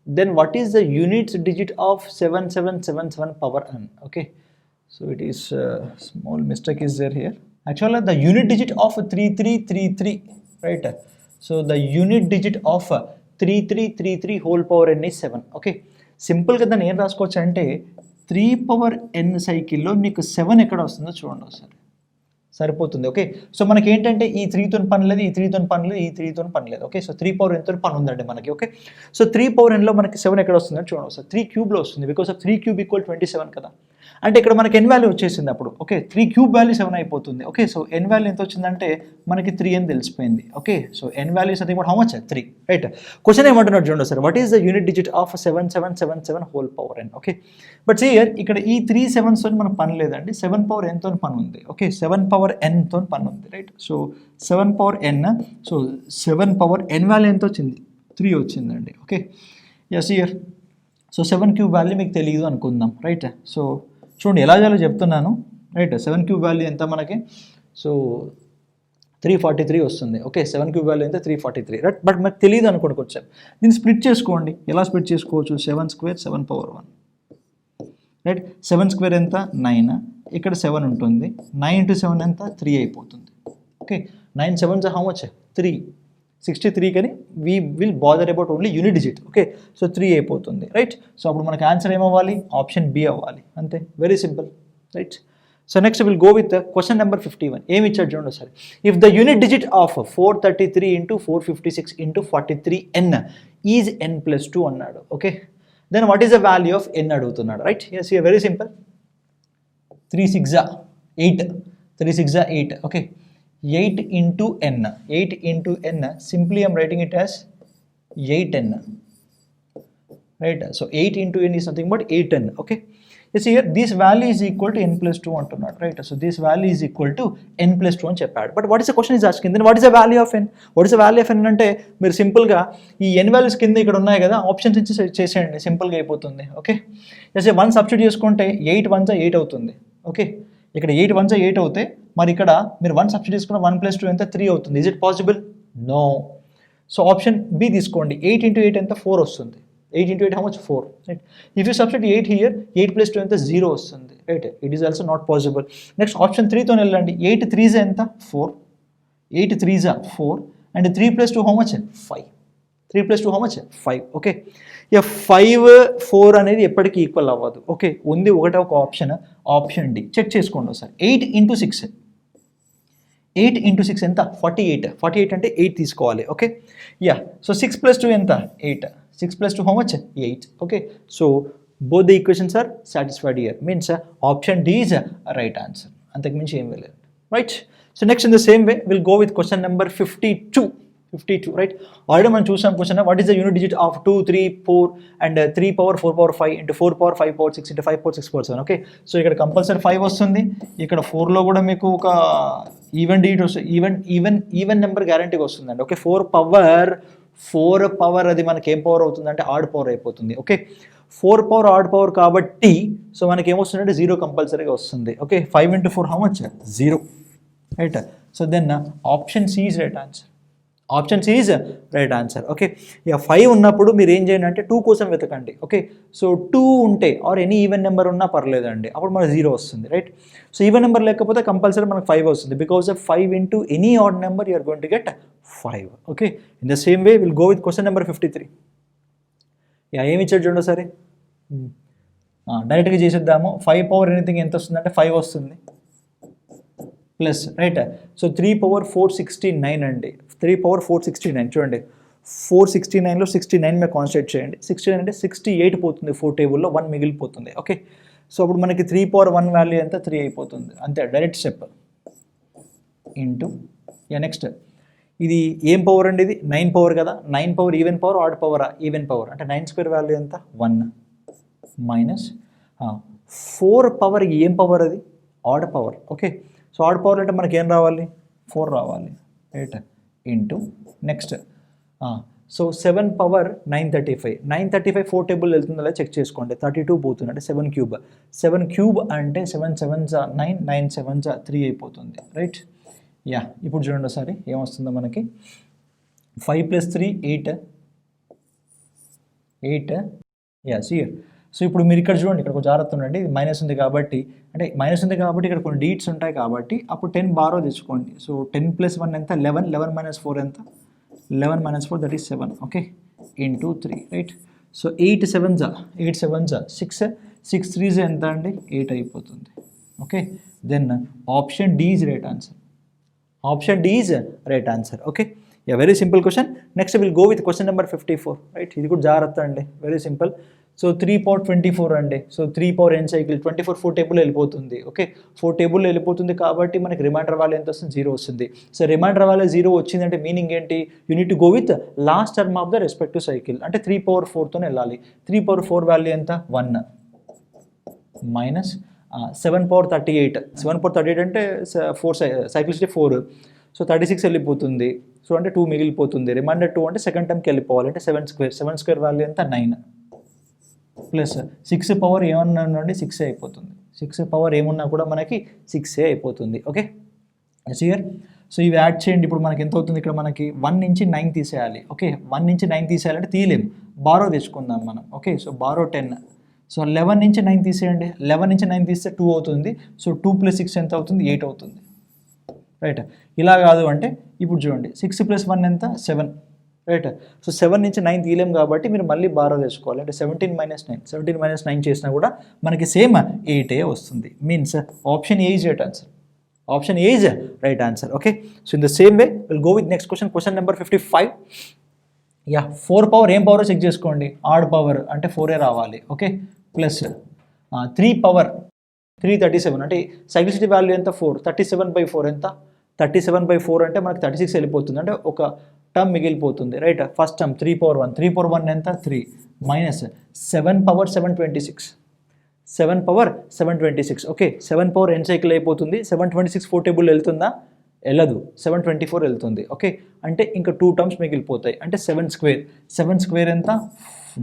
then what is the units digit of 7777 power n? Okay, so it is small mistake is there here. Actually the unit digit of 3333, right. So the unit digit of 3333 whole power n is 7. Okay, simple గా దాన్ని ఏం రాసుకోవచ్చు అంటే 3 power n సైకిల్లో మీకు 7 ఎక్కడ వస్తుందో చూడండి ఒకసారి, సరిపోతుంది. ఓకే, సో మనకి ఏంటంటే ఈ 3తో పని లేదు, ఈ 3తో పని లేదు, ఈ 3తో పని లేదు. ఓకే, సో 3 పవర్ nతో పని ఉందండి మనకి. ఓకే, సో 3 పవర్ nలో మనకి 7 ఎక్కడ వస్తుందని చూడండి ఒకసారి. 3 క్యూబ్లో వస్తుంది, బికాస్ ఆఫ్ 3 క్యూబ్ ఈక్వల్ 27 కదా. అంటే ఇక్కడ మనకి ఎన్ వాల్యూ వచ్చేసింది అప్పుడు. ఓకే, 3 క్యూబ్ వాల్యూ 7 అయిపోతుంది. ఓకే, సో ఎన్ వాల్యూ ఎంత వచ్చిందంటే మనకి 3 అని తెలిసిపోయింది. Okay, so N value is nothing but how much 3, right. Question ఏమంటున్నాడు చూడండి sir, what is the unit digit of 7777 whole power n. Okay, but here ఇక్కడ ఈ 3 7s తో మనకు పని లేదండి, 7 పవర్ n తో పని ఉంది. ఓకే, 7 పవర్ n తో పని ఉంది, right. So 7 power n, so 7 power n value ఎంత వచ్చింది, 3 వచ్చిందండి. Okay, yes here. So 7 cube value మీకు తెలియదు అనుకుందాం, రైట్. సో చూడండి ఎలా చేయాలో చెప్తున్నాను, రైట్. 7 క్యూబ్ వాల్యూ ఎంత మనకి, సో 343 వస్తుంది. ఓకే, 7 క్యూబ్ వాల్యూ ఎంత 343, రైట్. బట్ మనకు తెలియదు అనుకోండి కొంచెం, దీన్ని స్ప్లిట్ చేసుకోండి. ఎలా స్ప్లిట్ చేసుకోవచ్చు, 7 స్క్వేర్ 7 పవర్ 1, రైట్. 7 స్క్వేర్ ఎంత 9, ఇక్కడ 7 ఉంటుంది, 9 into 7 ఎంత 3 అయిపోతుంది. ఓకే, 9 7s హౌ మచ్ 3, 63 కానీ we will bother about only unit digit. Okay, so 3 అయిపోతుంది, రైట్. సో అప్పుడు మనకు ఆన్సర్ ఏమవ్వాలి, ఆప్షన్ బి అవ్వాలి, అంతే, very simple, right. So next will go with question number 51. ఏమి ఇచ్చాడు చూడండి sir, if the unit digit of 433 into 456 into 43n is n+2 అన్నాడు. Okay, then what is the value of n అడుగుతున్నాడు, right. Yes, very simple, 3 6 8, 3 6 8. Okay, 8 into n, 8 into n, simply I'm writing it as 8n, right. So 8 into n is nothing but 8n. Okay, you see here this value is equal to n+2 అంటున్నాడు, right. So this value is equal to n+2 అని చెప్పాడు. But what is the question is asking, then what is the value of n, what is the value of n అంటే మీరు సింపుల్గా ఈ n values కింద ఇక్కడ ఉన్నాయి కదా, ఆప్షన్స్ ఇచ్చి చేసేయండి, సింపుల్గా అయిపోతుంది. ఓకే, జస్ట్ 1 సబ్స్టిట్యూట్ చేసుకుంటే 8 1s 8 అవుతుంది. ఓకే, ఇక్కడ 8 1s 8 అవుతాయి, మరి ఇక్కడ మీరు 1 సబ్స్టిట్యూట్ చేసుకున్న 1+2 ఎంత 3 అవుతుంది. Is it possible? No. So option B తీసుకోండి, 8 into 8 ఎంత 4 వస్తుంది. 8 into 8 how much 4, right. If you substitute 8 here, 8+2 ఎంత 0 వస్తుంది, right. It is also not possible. Next option 3తో వెళ్ళండి, 8 3s ఎంత 4, 8 3s 4 and 3+2 how much 5, 3+2 how much 5. Okay, ఇక 5 4 అనేది ఎప్పటికీ ఈక్వల్ అవ్వదు. ఓకే, ఉంది ఒకటే ఒక ఆప్షన్, ఆప్షన్ డి. చెక్ చేసుకోండి ఒకసారి. 8 into 6, 8 into 6 ఎంత 48, 48 అంటే 8 తీసుకోవాలి. Okay, yeah. సో 6+2 ఎంత 8, 6+2 how much 8. Okay, so both the equations are satisfied here, means option D is right answer, అంతకుమించి ఏం వెళ్ళలేదు, right. So next in the same way will go with question number 52, right. Already మనం చూసాం question, what is the unit digit of 2 3 4 and 3 power 4 power 5 into 4 power 5 power 6 into 5 power 6 power 7. Okay, so ఇక్కడ compulsory 5 వస్తుంది, ఇక్కడ 4లో కూడా మీకు ఒక even digit వస్తుంది, even number గ్యారంటీగా వస్తుందండి. ఓకే, 4 పవర్ అది మనకి ఏం పవర్ అవుతుందంటే ఆడ్ పవర్ అయిపోతుంది. ఓకే, 4 పవర్ ఆడ్ పవర్ కాబట్టి సో మనకి ఏమొస్తుందంటే 0 కంపల్సరీగా వస్తుంది. Okay, 5 into 4 how much 0, right. So then option C is right answer, option C is right answer. Okay, ఇక 5 ఉన్నప్పుడు మీరు ఏం చేయండి అంటే 2 కోసం వెతకండి. ఓకే, సో 2 ఉంటే ఆర్ ఎనీ ఈవెన్ నెంబర్ ఉన్నా పర్లేదండి, అప్పుడు మనకు 0 వస్తుంది, రైట్. సో ఈవెన్ నెంబర్ లేకపోతే కంపల్సరీ మనకు 5 వస్తుంది, because of 5 into any odd number you are going to get 5. Okay, in the same way will go with question number 53. Yeah, ఏమి ఇచ్చాడు చూడండి సరే, డైరెక్ట్గా చేసేద్దాము. 5 పవర్ ఎనీథింగ్ ఎంత వస్తుందంటే 5 వస్తుంది ప్లస్, రైట్. సో 3 పవర్ 469 అండి, 3 పవర్ 469 చూడండి, 469లో 69 మీద కాన్స్టేట్ చేయండి. 69 అంటే 68 పోతుంది, 4 టేబుల్లో 1 మిగిలిపోతుంది. ఓకే, సో అప్పుడు మనకి 3 పవర్ 1 వాల్యూ ఎంత 3 అయిపోతుంది, అంతే, డైరెక్ట్ స్టెప్ ఇంటూ. నెక్స్ట్ ఇది ఏం పవర్ అండి, ఇది 9 పవర్ కదా, 9 పవర్ ఈవెన్ పవర్ ఆడ్ పవరా, ఈవెన్ పవర్ అంటే 9 స్క్వేర్ వాల్యూ ఎంత 1 మైనస్ 4 పవర్ ఏం పవర్, అది odd power. Okay, so odd power అంటే మనకి ఏం రావాలి 4 రావాలి, right, into next. So 7 power 935, 935 4 table వెళ్తుందో లేదా చెక్ చేసుకోండి, 32 పోతుంది అంటే 7 క్యూబ్, 7 క్యూబ్ అంటే 7 7s 9, 9 7s 3 అయిపోతుంది, రైట్. యా, ఇప్పుడు చూడండి ఒకసారి ఏమొస్తుందో మనకి, 5 + 3 8, యా సియర్. సో ఇప్పుడు మీరు ఇక్కడ చూడండి, ఇక్కడ ఒక జాగ్రత్త ఉండండి, ఇది మైనస్ ఉంది కాబట్టి, అంటే మైనస్ ఉంది కాబట్టి ఇక్కడ కొన్ని డీట్స్ ఉంటాయి కాబట్టి అప్పుడు 10 బారో తెచ్చుకోండి. సో 10 + 1 ఎంత 11, 11 - 4 ఎంత 11 - 4 that is 7. Okay, into 3, right. So 8 7s 6, 6 3s ఎంత అండి 8 అయిపోతుంది. Okay, then option D is right answer, option D is right answer. Okay, yeah, very simple question. Next will go with question number 54, right. ఇది కూడా జాగ్రత్త అండి, very simple. So 3 power 24 అండి. So 3 power n cycle 24 4 table వెళ్ళిపోతుంది. Okay, 4 table వెళ్ళిపోతుంది కాబట్టి మనకి reminder value ఎంత వస్తుంది? 0 వస్తుంది. సో రిమైండర్ వాల్యూ 0 వచ్చిందంటే మీనింగ్ ఏంటి? You need to go with last term of the respective cycle. అంటే 3 power 4తోనే వెళ్ళాలి. 3 power 4 వాల్యూ ఎంత? 1 మైనస్ 7 power 38. 7 power 38 అంటే 4 సైకిల్స్ 4. సో 36 వెళ్ళిపోతుంది. సో అంటే 2 మిగిలిపోతుంది. రిమైండర్ 2 అంటే సెకండ్ టర్మ్కి వెళ్ళిపోవాలి. అంటే 7 స్క్వేర్ వాల్యూ ఎంత? 9 ప్లస్ 6 పవర్ ఏమన్నా నుండి 6 అయిపోతుంది. 6 పవర్ ఏమున్నా కూడా మనకి 6 అయిపోతుంది. Okay, clear. సో ఇవి యాడ్ చేయండి. ఇప్పుడు మనకి ఎంత అవుతుంది? ఇక్కడ మనకి 1 నుంచి 9 తీసేయాలి. ఓకే, 1 నుంచి 9 తీసేయాలంటే తీయలేము, బారో తెచ్చుకుందాం మనం. Okay, so borrow 10. సో 11 నుంచి 9 తీసేయండి. 11 నుంచి 9 తీస్తే 2 అవుతుంది. సో 2 + 6 ఎంత అవుతుంది? 8 అవుతుంది. రైట్, ఇలా కాదు అంటే ఇప్పుడు చూడండి 6 + 1 ఎంత? 7. రైట్, సో 7 నుంచి 9 తీయలేం కాబట్టి మీరు మళ్ళీ బారో తెచ్చుకోవాలి. అంటే 17 - 9. 17 - 9 చేసినా కూడా మనకి సేమ్ 8 వస్తుంది. Means option A is right answer. Option A is right answer. Okay, so in the same way will go with next question. Question number 55. Yeah, 4 power ఏం పవర్ చెక్ చేసుకోండి. ఆడ్ పవర్ అంటే 4 రావాలి. Okay, plus 3 power 337 అంటే cyclicity value ఎంత? 4. 37/4 ఎంత? 37/4 అంటే మనకి 36 వెళ్ళిపోతుంది. అంటే ఒక టర్మ్ మిగిలిపోతుంది. Right, first term 3 power 1. 3 power 1 ఎంత? 3 minus 7 power 726. 7 power 726. Okay, 7 power n cycle అయిపోతుంది. 726 4 టేబుల్ వెళ్తుందా? వెళ్ళదు. 724 వెళ్తుంది. ఓకే, అంటే ఇంకా 2 టర్మ్స్ మిగిలిపోతాయి. అంటే 7 స్క్వేర్. 7 స్క్వేర్ ఎంత?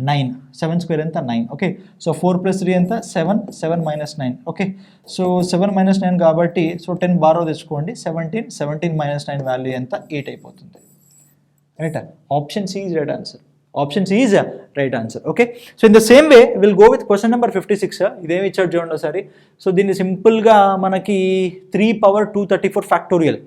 9. 7 స్క్వేర్ ఎంత? 9. ఓకే, సో 4 + 3 ఎంత? 7. 7 - 9. ఓకే, సో 7 - 9 కాబట్టి సో 10 బారో తెచ్చుకోండి. 17. 17 - 9 వాల్యూ ఎంత? 8 అయిపోతుంది. Right, option C is right answer. Option C is right answer. Okay, so in the same way will go with question number 56. ఇదేమి ఇచ్చాడు చూడండి ఒకసారి. సో దీన్ని సింపుల్గా మనకి 3 power 234 ఫ్యాక్టోరియల్.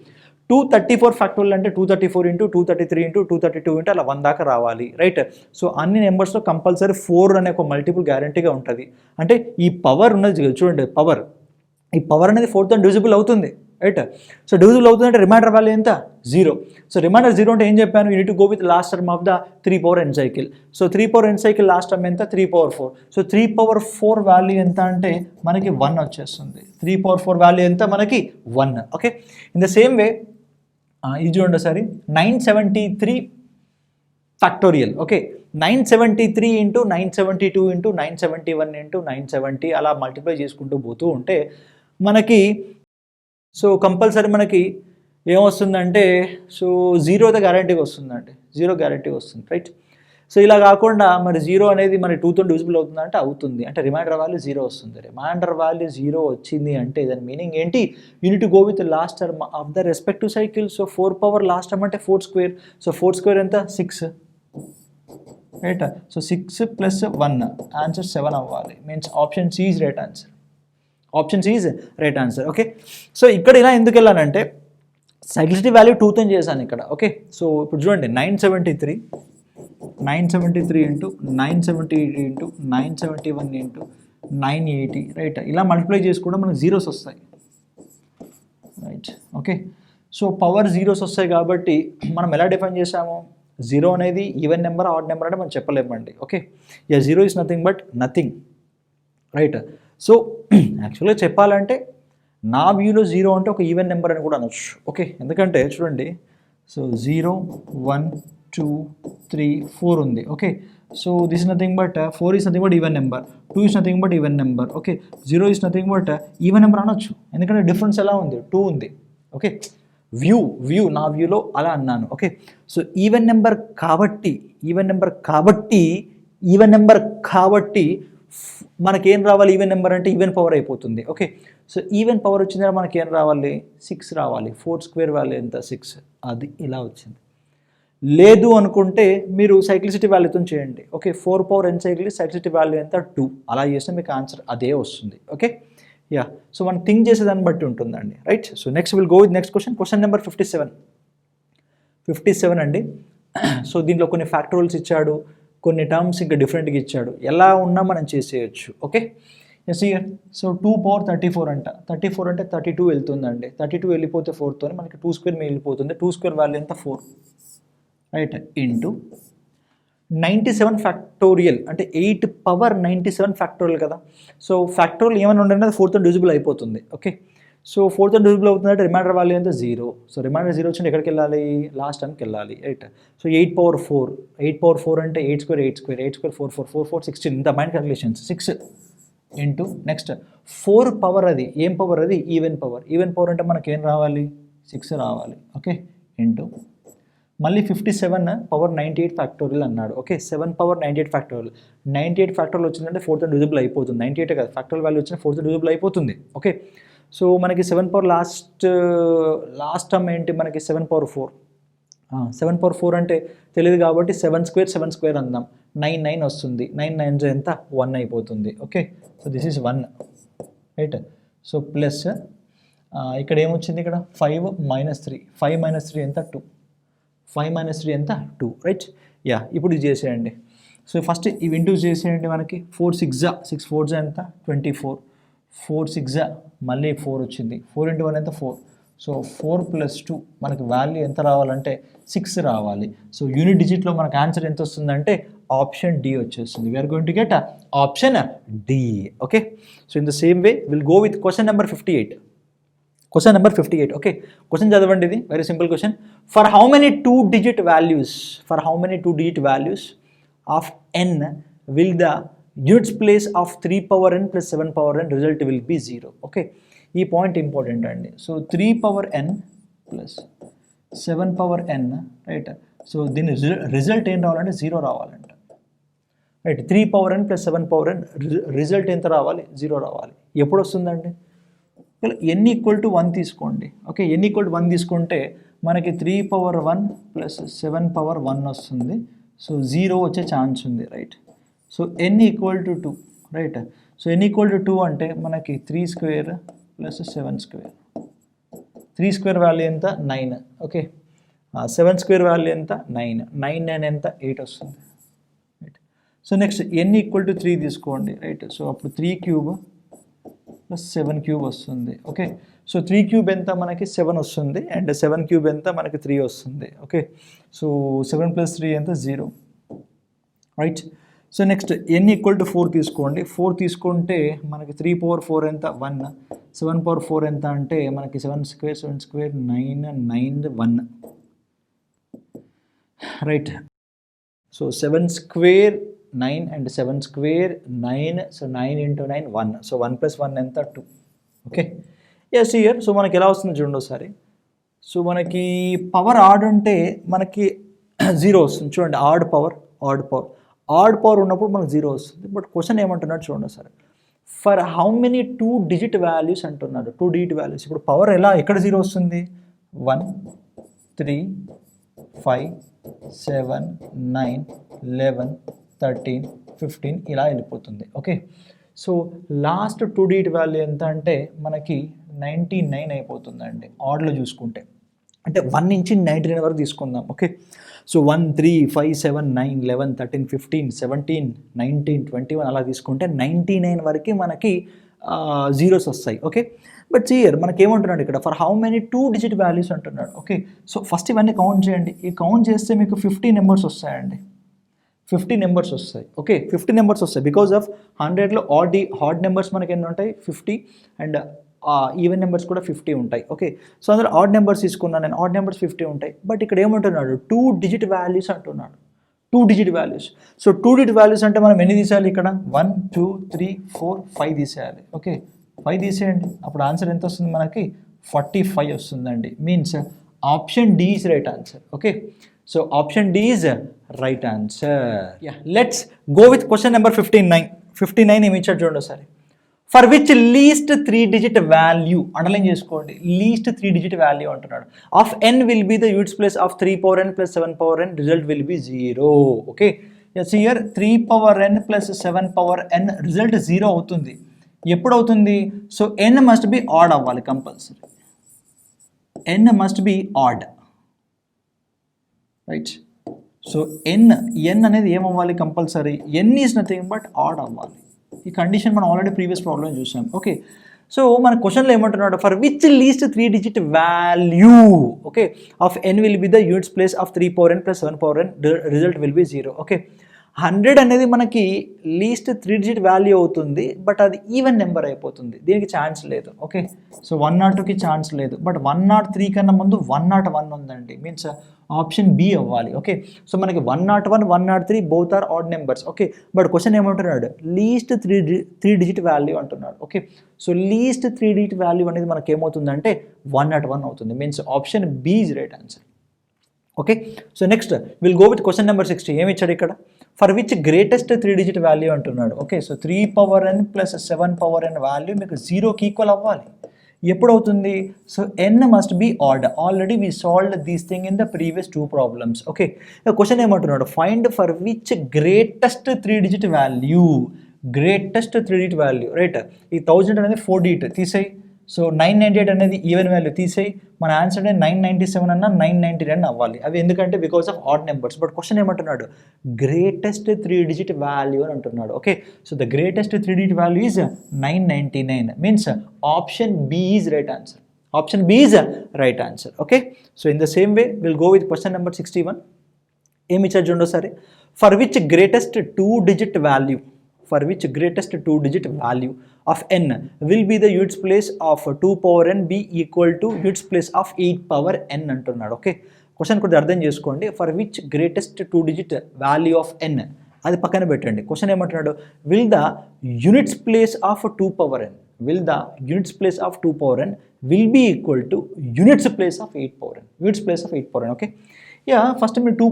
234 ఫ్యాక్టోరియల్ అంటే 234 × 233 × 232 అలా 1 దాకా రావాలి. రైట్, సో అన్ని నెంబర్స్లో కంపల్సరీ 4 అనే ఒక మల్టిపుల్ గ్యారంటీగా ఉంటుంది. అంటే ఈ పవర్ ఉన్నది చూడండి, పవర్, ఈ పవర్ అనేది 4తో డివిజిబుల్ అవుతుంది. రైట్, సో డివిజిబుల్ అవుతుందంటే రిమైండర్ వాల్యూ ఎంత? 0. సో రిమైండర్ 0 అంటే ఏం చెప్పాను? You need to go with last term of the 3 power n cycle. So 3 power n cycle last term ఎంత? 3 power 4. సో 3 power 4 వాల్యూ ఎంత అంటే మనకి 1 వచ్చేస్తుంది. 3 power 4 వాల్యూ ఎంత? మనకి 1. ఓకే, ఇన్ ద సేమ్ వే ఇది చూడండి ఒకసారి. 973 ఫ్యాక్టోరియల్. ఓకే, 973 × 972 × 971 × 970 అలా మల్టిప్లై చేసుకుంటూ పోతూ ఉంటే మనకి సో కంపల్సరీ మనకి ఏమొస్తుందంటే సో 0 అయితే గ్యారంటీగా వస్తుందండి. 0 గ్యారంటీగా వస్తుంది. రైట్, సో ఇలా కాకుండా మరి 0 అనేది మరి 2తో డివిజిబుల్ అవుతుందంటే అవుతుంది. అంటే రిమైండర్ వాల్యూ 0 వస్తుంది. రిమైండర్ వాల్యూ 0 వచ్చింది అంటే దాని మీనింగ్ ఏంటి? You need to go with last term of the respective cycle. So 4 power last term అంటే 4 స్క్వేర్. సో 4 స్క్వేర్ ఎంత? 6. రైట్, సో 6 + 1 ఆన్సర్ 7 అవ్వాలి. Means option C is right answer. Option C is right answer. Okay, so ఇక్కడ ఇలా ఎందుకు వెళ్ళానంటే cyclicity value 2తో చేశాను ఇక్కడ. Okay, so ఇప్పుడు చూడండి 973 × 978 × 971 × 980. రైట్, ఇలా మల్టిప్లై చేసుకుంటే మనకు జీరోస్ వస్తాయి. Right, okay, so power zeros వస్తాయి కాబట్టి మనం ఎలా డిఫైన్ చేసాము? 0 అనేది ఈవెన్ నెంబర్ ఆడ్ నెంబర్ అంటే మనం చెప్పలేమండి. Okay, 0 is nothing but nothing. Right, so యాక్చువల్గా చెప్పాలంటే నా వ్యూలో 0 అంటే ఒక ఈవెన్ నెంబర్ అని కూడా అనొచ్చు. ఓకే, ఎందుకంటే చూడండి, సో 0 1 2 3 4 ఉంది. Okay, so this is nothing but 4 is nothing but even number, 2 is nothing but even number. Okay, 0 is nothing but even number అనొచ్చు. ఎందుకంటే డిఫరెన్స్ ఎలా ఉంది? 2 ఉంది. ఓకే, వ్యూ నా వ్యూలో అలా అన్నాను. ఓకే, సో ఈవెన్ నెంబర్ కాబట్టి మనకేం రావాలి? ఈవెన్ నెంబర్ అంటే ఈవెన్ పవర్ అయిపోతుంది. ఓకే, సో ఈవెన్ పవర్ వచ్చిందా మనకేం రావాలి? 6 రావాలి. 4 స్క్వేర్ వాల్యూ ఎంత? 6. అది ఇలా వచ్చింది. లేదు అనుకుంటే మీరు సైక్లిసిటీ వాల్యూతో చేయండి. Okay, 4 power n cycle cyclicity value ఎంత? 2. అలా చేస్తే మీకు ఆన్సర్ అదే వస్తుంది. ఓకే, యా, సో మనం థింక్ చేసేదాన్ని బట్టి ఉంటుందండి. Right, so next will go with next question. Question number 57 అండి. సో దీంట్లో కొన్ని ఫ్యాక్టోరియల్స్ ఇచ్చాడు, కొన్ని టర్మ్స్ ఇంకా డిఫరెంట్గా ఇచ్చాడు. ఎలా ఉన్నా మనం చేసేయచ్చు. Okay, yes here. So 2 power 34 అంట. 34 అంటే 32 వెళ్తుందండి. 32 వెళ్ళిపోతే 4తో మనకి 2 స్క్వేర్ మిగిలిపోతుంది. 2 స్క్వేర్ వాల్యూ ఎంత? 4. రైట్, ఇంటూ 97 ఫ్యాక్టోరియల్ అంటే 8 పవర్ 97 ఫ్యాక్టోరియల్ కదా. సో ఫ్యాక్టోరియల్ ఏమైనా ఉండంటే అది 4తో డివిజిబుల్ అయిపోతుంది. ఓకే, సో 4తో డివిజిబుల్ అవుతుందంటే రిమైండర్ వాల్యూ ఎంత 0. సో రిమైండర్ 0 వచ్చింటే ఎక్కడికి వెళ్ళాలి, లాస్ట్ టైంకి వెళ్ళాలి, రైట్. సో 8 పవర్ 4 అంటే 8 స్క్వేర్ 4 4 4 4 16 ఇంత mind calculations 6 into next 4 power, అది ఏం పవర్, అది ఈవెన్ పవర్ అంటే మనకి ఏం రావాలి 6 రావాలి. ఓకే, ఇంటూ మళ్ళీ 57 పవర్ 98 ఫ్యాక్టోరియల్ అన్నాడు. ఓకే, 7 పవర్ 98 ఫ్యాక్టోరియల్, 98 ఫ్యాక్టోరియల్ వచ్చిందంటే 4తో డివిజిబుల్ అయిపోతుంది. 98 కదా ఫ్యాక్టోరియల్ వాల్యూ వచ్చిన 4తో డివిజిబుల్ అయిపోతుంది. ఓకే, సో మనకి 7 పవర్ లాస్ట్ టర్మ్ ఏంటి మనకి 7 పవర్ 4. 7 పవర్ 4 అంటే తెలియదు కాబట్టి 7 స్క్వేర్ అందాం. 9 వస్తుంది. 9 9 ఎంత 1 అయిపోతుంది. Okay, so this is 1, right. So plus ఇక్కడ ఏమొచ్చింది, ఇక్కడ 5 - 3, 5 - 3 ఎంత 2, 5 - 3 ఎంత 2, రైట్. యా, ఇప్పుడు ఇది చేసేయండి. సో ఫస్ట్ ఇవి ఇంటూస్ చేసేయండి. మనకి 4 6 4 ఎంత 24, 4 6 మళ్ళీ 4 వచ్చింది. 4 × 1 ఎంత 4. సో 4 + 2 మనకి వాల్యూ ఎంత రావాలంటే 6 రావాలి. సో యూనిట్ డిజిట్లో మనకు ఆన్సర్ ఎంత వస్తుందంటే ఆప్షన్ డి వచ్చేస్తుంది. We're going to get option D. Okay, so in the same way will go with question number 58. Question number 58. Okay, question చదవండి. ఇది very simple question. For how many 2 digit values of n will the units place of 3 power n + 7 power n result will be 0. Okay, ఈ point important అండి. So 3 power n + 7 power n, right. So దీని result ఏం రావాలంటే 0 రావాలంట, right. 3 power n + 7 power n result ఎంత రావాలి, 0 రావాలి. ఎప్పుడు వస్తుందండి, n = 1 తీసుకోండి. ఓకే, n = 1 తీసుకుంటే మనకి 3 power 1 + 7 power 1 వస్తుంది. సో 0 వచ్చే ఛాన్స్ ఉంది, right. So n = 2, right. So n = 2 అంటే మనకి 3 స్క్వేర్ + 7 స్క్వేర్. 3 స్క్వేర్ వాల్యూ ఎంత 9. ఓకే, 7 స్క్వేర్ వాల్యూ ఎంత 9. 9 9 ఎంత 8 వస్తుంది, రైట్. సో నెక్స్ట్ n = 3 తీసుకోండి, రైట్. సో అప్పుడు 3³ + 7³ వస్తుంది. ఓకే, సో 3³ ఎంత మనకి 7 వస్తుంది, అండ్ 7³ ఎంత మనకి 3 వస్తుంది. ఓకే, సో 7 + 3 ఎంత 0, రైట్. సో నెక్స్ట్ n = 4 తీసుకోండి. 4 తీసుకుంటే మనకి 3 power 4 ఎంత 1, 7 power 4 ఎంత అంటే మనకి 7 square 9 9 1, right. So 7 square 9 and 7 square 9. So 9 × 9 1. So 1 + 1 ఎంత 2. Okay, yes here. సో మనకి ఎలా వస్తుంది చూడండి ఒకసారి. సో మనకి పవర్ ఆడ్ ఉంటే మనకి 0 వస్తుంది. చూడండి, ఆడ్ పవర్ ఉన్నప్పుడు మనకు 0 వస్తుంది. బట్ క్వశ్చన్ ఏమంటున్నాడు చూడండి ఒకసారి. For how many 2 digit values అంటున్నాడు. 2 digit వాల్యూస్. ఇప్పుడు పవర్ ఎక్కడ 0 వస్తుంది, 1 3 5 7 9 11 13 15 ఇలా వెళ్ళిపోతుంది. Okay, so last 2 digit value ఎంత అంటే మనకి 99 అయిపోతుందండి ఆడ్లో చూసుకుంటే. అంటే 1 నుంచి 99 వరకు తీసుకుందాం. ఓకే, సో 1 3 5 7 9 11 13 15 17 19 21 అలా తీసుకుంటే 99 వరకు మనకి జీరోస్ వస్తాయి. ఓకే, బట్ ఇయర్ మనకి ఏమంటున్నాడు ఇక్కడ, for how many 2 digit values అంటున్నాడు. ఓకే, సో ఫస్ట్ ఇవన్నీ కౌంట్ చేయండి. ఈ కౌంట్ చేస్తే మీకు 50 నెంబర్స్ వస్తాయండి. 50 నెంబర్స్ వస్తాయి. ఓకే, 50 నెంబర్స్ వస్తాయి. బికాజ్ ఆఫ్ 100లో హార్డ్ నెంబర్స్ మనకి ఎన్ని ఉంటాయి 50, అండ్ ఈవెన్ నెంబర్స్ కూడా 50 ఉంటాయి. ఓకే, సో అందులో ఆడ్ నెంబర్స్ తీసుకున్నాను నేను, ఆడ్ నెంబర్స్ 50 ఉంటాయి. బట్ ఇక్కడ ఏమంటున్నాడు 2 digit వాల్యూస్ అంటున్నాడు. 2 digit values. So 2 digit values అంటే మనం ఎన్ని తీసేయాలి ఇక్కడ, 1 2 3 4 5 తీసేయాలి. ఓకే, 5 తీసేయండి. అప్పుడు ఆన్సర్ ఎంత వస్తుంది మనకి 45 వస్తుందండి. Means option D is right answer. Okay, so option D is right answer. Yeah, let's go with question number 59. 59 ఏమి ఇచ్చాడు చూడండి ఒకసారి. For which least 3 digit value, underline చేసుకోండి, లీస్ట్ 3 digit వాల్యూ అంటున్నాడు. Of n will be the units place of 3 power n + 7 power n result will be 0. Okay, yes here 3 power n + 7 power n result 0 అవుతుంది. ఎప్పుడు అవుతుంది, so n must be odd అవ్వాలి compulsory. n must be odd, right. So n అనేది ఏమవ్వాలి compulsory, n is nothing but odd అవ్వాలి. ఈ condition మనం already previous problem చూసాం. ఓకే, సో మన క్వశ్చన్లో ఏమంటున్నాడు, for which least 3 digit value okay of n will be the units place of 3 power n plus 7 power n result will be 0. Okay 100 అనేది మనకి least 3 digit value అవుతుంది, but అది even number అయిపోతుంది, దీనికి chance లేదు. ఓకే సో 102కి chance లేదు, but 103 కన్నా ముందు 101 ఉందండి, మీన్స్ ఆప్షన్ బి అవ్వాలి. ఓకే సో మనకి 101 103 both are odd numbers. Okay but question ఏమంటున్నాడు, లీస్ట్ 3 digit వాల్యూ అంటున్నాడు. Okay so least 3 digit value అనేది మనకి ఏమవుతుందంటే 101 అవుతుంది, means option B is right answer. Okay so next will go with question number 60. ఏమి ఇచ్చాడు ఇక్కడ, for which greatest 3 digit value అంటున్నాడు. Okay so 3 power n plus 7 power n value మీకు 0కి ఈక్వల్ అవ్వాలి. ఎప్పుడు అవుతుంది, so n must be odd. Already we solved these thing in the previous 2 problems. Okay question ఏమంటున్నాడు, find for which greatest 3 digit value, greatest 3 digit value right. ఈ 1000 అనేది 4 digit తీసేయి, so 998 అనేది ఈవెన్ వాల్యూ తీసేయి, మన ఆన్సర్ అంటే 997 అన్న 999 అవ్వాలి. అవి ఎందుకంటే because of odd numbers. But question ఏమంటున్నాడు, గ్రేటెస్ట్ 3 digit వాల్యూ అని అంటున్నాడు. Okay so the greatest 3 digit value is 999, means option B is right answer. Option B is right answer. Okay so in the same way will go with question number 61. ఏమి ఇచ్చారు చూడండి సరే, for which greatest 2 digit value, for which greatest 2 digit value of n will be the units place of 2 power n be equal to units place of 8 power n అంటున్నాడు. Okay question కొద్దిగా అర్థం చేసుకోండి, for which greatest 2 digit value of n అది పక్కన పెట్టండి. Question ఏమంటున్నాడు, will the units place of 2 power n, will the units place of 2 power n will be equal to units place of 8 power n, units place of 8 power n. Okay first మీరు 2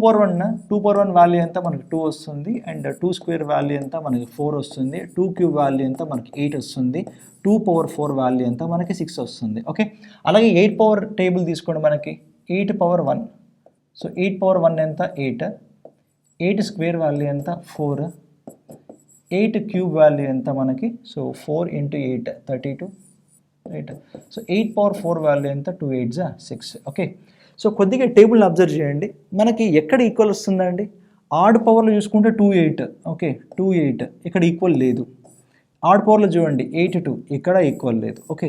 power 1 value ఎంత మనకి 2 వస్తుంది, and 2 square value ఎంత మనకి 4 వస్తుంది, 2 cube value ఎంత మనకి 8 వస్తుంది, 2 power 4 వాల్యూ ఎంత మనకి 6 వస్తుంది. ఓకే అలాగే 8 power టేబుల్ తీసుకోండి, మనకి 8 power 1, సో 8 power 1 ఎంత 8, 8 square వాల్యూ ఎంత 4, 8 cube వాల్యూ ఎంత మనకి, so 4 into 8 32 right. So 8 power 4 value ఎంత 2 8 6. ఓకే సో కొద్దిగా టేబుల్ అబ్జర్వ్ చేయండి, మనకి ఎక్కడ ఈక్వల్ వస్తుందండి, ఆడ్ పవర్లో చూసుకుంటే 2 8. ఓకే 2 8 ఇక్కడ ఈక్వల్ లేదు. ఆడ్ పవర్లో చూడండి 8 2 ఇక్కడ ఈక్వల్ లేదు. ఓకే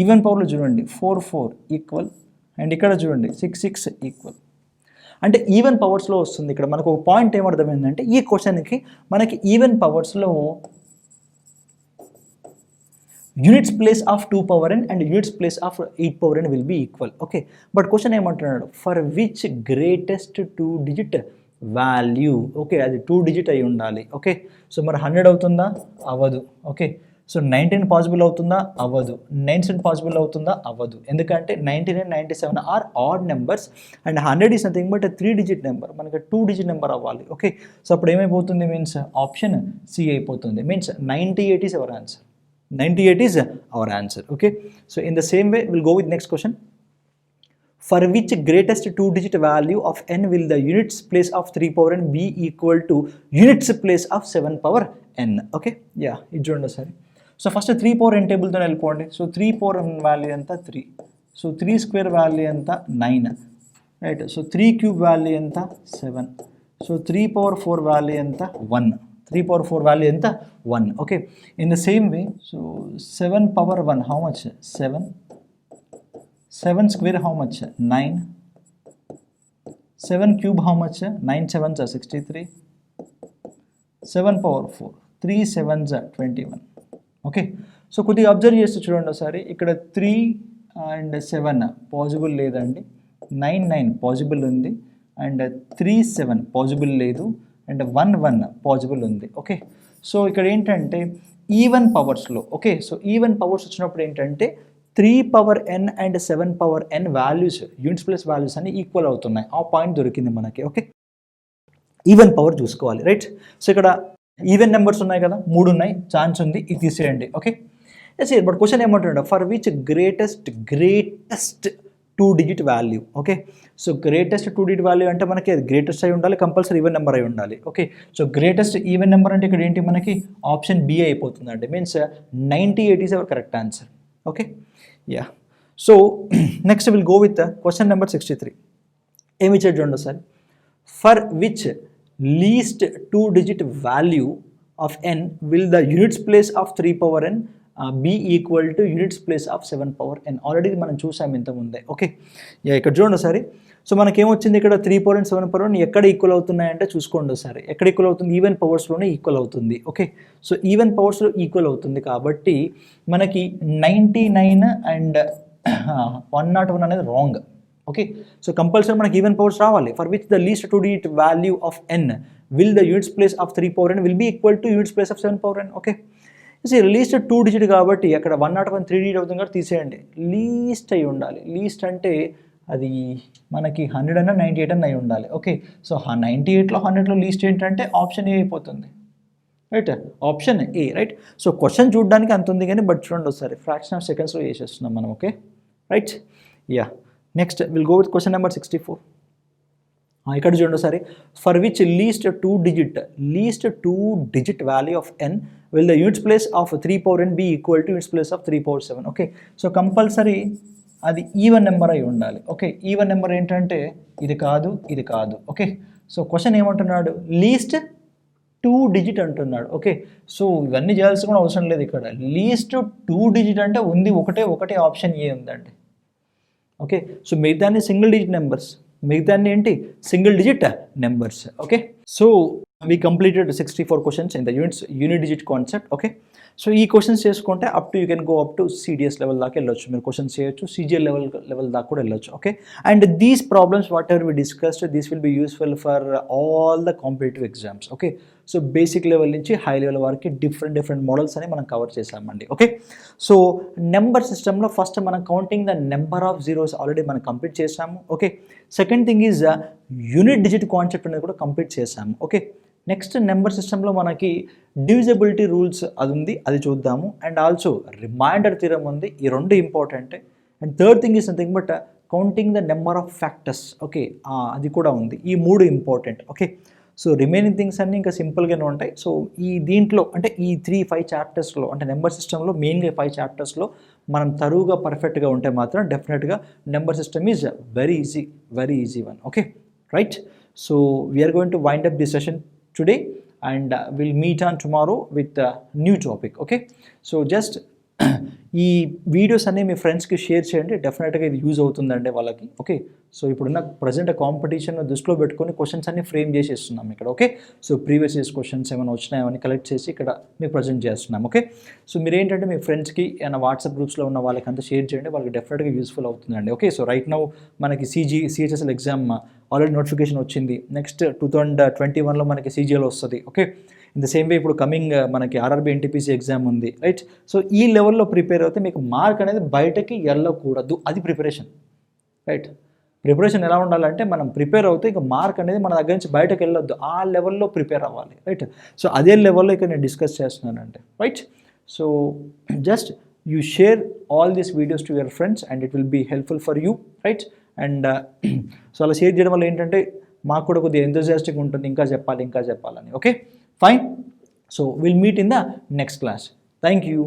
ఈవెన్ పవర్లో చూడండి 4 4 ఈక్వల్, అండ్ ఇక్కడ చూడండి 6 6 ఈక్వల్. అంటే ఈవెన్ పవర్స్లో వస్తుంది. ఇక్కడ మనకు ఒక పాయింట్ ఏమర్థమైందంటే, ఈ క్వశ్చన్కి మనకి ఈవెన్ పవర్స్లో units place of 2 power n and units place of 8 power n will be equal. Okay but question ఏమంటున్నాడు, for which greatest 2 digit value. Okay అది 2 digit అయి ఉండాలి. ఓకే సో మరి 100 అవుతుందా, అవ్వదు. ఓకే సో 19 పాసిబుల్ అవుతుందా, అవ్వదు. 97 పాసిబుల్ అవుతుందా, అవ్వదు. ఎందుకంటే 99 97 are odd numbers, and 100 is nothing but 3 digit number, మనకి 2 digit నెంబర్ అవ్వాలి. ఓకే సో అప్పుడు ఏమైపోతుంది, మీన్స్ ఆప్షన్ సి అయిపోతుంది, means 98 is our answer. 98 is our answer. Okay so in the same way we'll go with next question. For which greatest 2 digit value of n will the units place of 3 power n be equal to units place of 7 power n. Okay ఇది చూడండి సరే. So first 3 power n టేబుల్తో వెళ్ళిపోండి. So 3 power n value ఎంత 3, so 3 square value ఎంత 9 right. So 3 cube value ఎంత 7, so 3 power 4 value ఎంత 1, 3 power 4 value ఎంత 1. Okay in the same way so 7 power 1 how much 7, 7 square how much 9, 7 cube how much 9 7s 63, 7 power 4 3 7s 21. Okay so కొద్దిగా observe చేస్తూ చూడండి ఒకసారి, ఇక్కడ 3 and 7 possible లేదండి, 9 9 possible ఉంది, అండ్ 3 7 పాసిబుల్ లేదు, అండ్ 1 1 పాసిబుల్ ఉంది. ఓకే సో ఇక్కడ ఏంటంటే ఈవెన్ పవర్స్లో, ఓకే సో ఈవెన్ పవర్స్ వచ్చినప్పుడు ఏంటంటే 3 power n అండ్ 7 power n values units plus values అన్ని ఈక్వల్ అవుతున్నాయి. ఆ పాయింట్ దొరికింది మనకి. ఓకే ఈవెన్ పవర్ చూసుకోవాలి రైట్. సో ఇక్కడ ఈవెన్ నెంబర్స్ ఉన్నాయి కదా, 3 ఉన్నాయి, ఛాన్స్ ఉంది, ఇది తీసేయండి. ఓకే బట్ క్వశ్చన్ ఏమంటున్నాడు, for which greatest 2 digit value. Okay so greatest 2 digit value అంటే మనకి అది గ్రేటెస్ట్ అయి ఉండాలి, కంపల్సరీ ఈవెన్ నెంబర్ అయి ఉండాలి. Okay so greatest even number అంటే ఇక్కడ ఏంటి మనకి ఆప్షన్ బి అయిపోతుంది అంటే, means 98 is our correct answer. Okay so next will go with question number 63. ఏమి ఇచ్చాడు చూడండి sir, for which least 2 digit value of n will the units place of 3 power n be equal to units place of 7 power n. Already మనం చూసాం ఇంతకుముందే. Okay, ఇక్కడ చూడండి ఒకసారి. So మనకేమొచ్చింది ఇక్కడ 3 పవర్ n 7 పవర్ n ఎక్కడ ఈక్వల్ అవుతున్నాయంటే చూసుకోండి ఒకసారి. ఎక్కడ ఈక్వల్ అవుతుంది? ఈవెన్ పవర్స్లోనే ఈక్వల్ అవుతుంది. ఓకే, సో ఈవెన్ పవర్స్లో ఈక్వల్ అవుతుంది కాబట్టి మనకి 99 అండ్ 101 అనేది రాంగ్. ఓకే, సో కంపల్సరీ మనకి ఈవెన్ పవర్స్ రావాలి. For which the least 2 digit value of n will the units place of 3 power n will be equal to units place of 7 power n. Okay, so least 2 digit కాబట్టి అక్కడ 101 3 digit అవుతుంది కాబట్టి తీసేయండి. Least అయి ఉండాలి. Least అంటే అది మనకి 100 అన్న 98 అన్న అయి ఉండాలి. ఓకే, సో 98లో 100లో లీస్ట్ ఏంటంటే ఆప్షన్ ఏ అయిపోతుంది. Right, option A. Right, so question చూడడానికి అంత ఉంది కానీ బట్ చూడండి ఒకసారి ఫ్రాక్షన్ ఆఫ్ సెకండ్స్లో చేసేస్తున్నాం మనం. Okay, right, yeah. Next will go with question number 64. ఇక్కడ చూడండి ఒకసారి. For which least 2 digit value of n will the units place of 3 power n be equal to units place of 3 power 7. Okay, so compulsory అది even number అయి ఉండాలి. Okay, even number ఏంటంటే ఇది కాదు, ఇది కాదు. ఓకే, సో క్వశ్చన్ ఏమంటున్నాడు? Least 2 digit అంటున్నాడు. ఓకే, సో ఇవన్నీ చేయాల్సిన కూడా అవసరం లేదు. ఇక్కడ లీస్ట్ 2 digit అంటే ఉంది ఒకటే ఆప్షన్ ఏ ఉందండి. ఓకే, సో మిగతాన్ని సింగిల్ డిజిట్ నెంబర్స్, మిగతాన్ని ఏంటి single digit numbers. Okay, so we completed 64 questions in the unit digit concept. Okay, so ఈ క్వశ్చన్స్ చేసుకుంటే up to you can go up to CDS level దాకా వెళ్ళొచ్చు. మీరు questions చేయొచ్చు, CGL level దాకా కూడా వెళ్ళొచ్చు. Okay, and these problems whatever we discussed this will be useful for all the competitive exams. Okay, so basic level నుంచి high level వరకు different models అని మనం కవర్ చేసామండి. ఓకే, సో నెంబర్ సిస్టంలో first మనం counting the number of zeros already మనం complete చేసాము. Okay, second thing is unit digit concept అనేది కూడా కంప్లీట్ చేసాము. ఓకే, నెక్స్ట్ నెంబర్ సిస్టంలో మనకి డివిజిబిలిటీ రూల్స్ అది ఉంది, అది చూద్దాము. అండ్ ఆల్సో రిమైండర్ థియరమ్ ఉంది. ఈ రెండు ఇంపార్టెంటే. And third thing is something but counting the number of factors. Okay, అది కూడా ఉంది. ఈ 3 important. Okay, so remaining things అన్నీ ఇంకా సింపుల్గానే ఉంటాయి. సో ఈ దీంట్లో అంటే ఈ 3-5 చాప్టర్స్లో అంటే నెంబర్ సిస్టంలో మెయిన్గా 5 చాప్టర్స్లో మనం తరువుగా పర్ఫెక్ట్గా ఉంటే మాత్రం డెఫినెట్గా number system is very easy one. Okay, right, so we're going to wind up this session today and we'll meet on tomorrow with a new topic. Okay, so just ఈ వీడియోస్ అన్నీ మీ ఫ్రెండ్స్కి షేర్ చేయండి. డెఫినెట్గా ఇది use అవుతుందండి వాళ్ళకి. Okay, so ఇప్పుడున్న present competition దృష్టిలో పెట్టుకొని క్వశ్చన్స్ అన్ని ఫ్రేమ్ చేసేస్తున్నాం ఇక్కడ. Okay, so previous years questions ఏమైనా వచ్చినాయో అని కలెక్ట్ చేసి ఇక్కడ మీకు ప్రజెంట్ చేస్తున్నాం. ఓకే, సో మీరు ఏంటంటే మీ ఫ్రెండ్స్కి ఏమైనా వాట్సాప్ గ్రూప్స్లో ఉన్న వాళ్ళకి అంతా షేర్ చేయండి. వాళ్ళకి డెఫినెట్గా యూస్ఫుల్ అవుతుందండి. ఓకే, సో రైట్ నౌ మనకి సిహెచ్ఎస్ఎల్ ఎగ్జామ్ ఆల్రెడీ నోటిఫికేషన్ వచ్చింది. నెక్స్ట్ 2021లో మనకి సిజిఎల్ వస్తుంది. ఓకే, ఇన్ ద సేమ్ వే ఇప్పుడు కమింగ్ మనకి ఆర్ఆర్బీ ఎన్టీపీసీ ఎగ్జామ్ ఉంది. రైట్, సో ఈ లెవెల్లో ప్రిపేర్ అవుతే మీకు మార్క్ అనేది బయటకి వెళ్ళకూడదు. అది ప్రిపరేషన్. రైట్, ప్రిపరేషన్ ఎలా ఉండాలంటే మనం ప్రిపేర్ అవుతే ఇక మార్క్ అనేది మన దగ్గర నుంచి బయటకు వెళ్ళొద్దు. ఆ లెవెల్లో ప్రిపేర్ అవ్వాలి. రైట్, సో అదే లెవెల్లో ఇక్కడ నేను డిస్కస్ చేస్తున్నానంటే. Right, so just you share all these videos to your friends and it will be helpful for you. Right, and so అలా షేర్ చేయడం వల్ల ఏంటంటే మాకు కూడా కొద్దిగా ఎంతూజియాస్టిక్ ఉంటుంది, ఇంకా చెప్పాలని. Okay, fine, so we'll meet in the next class. Thank you.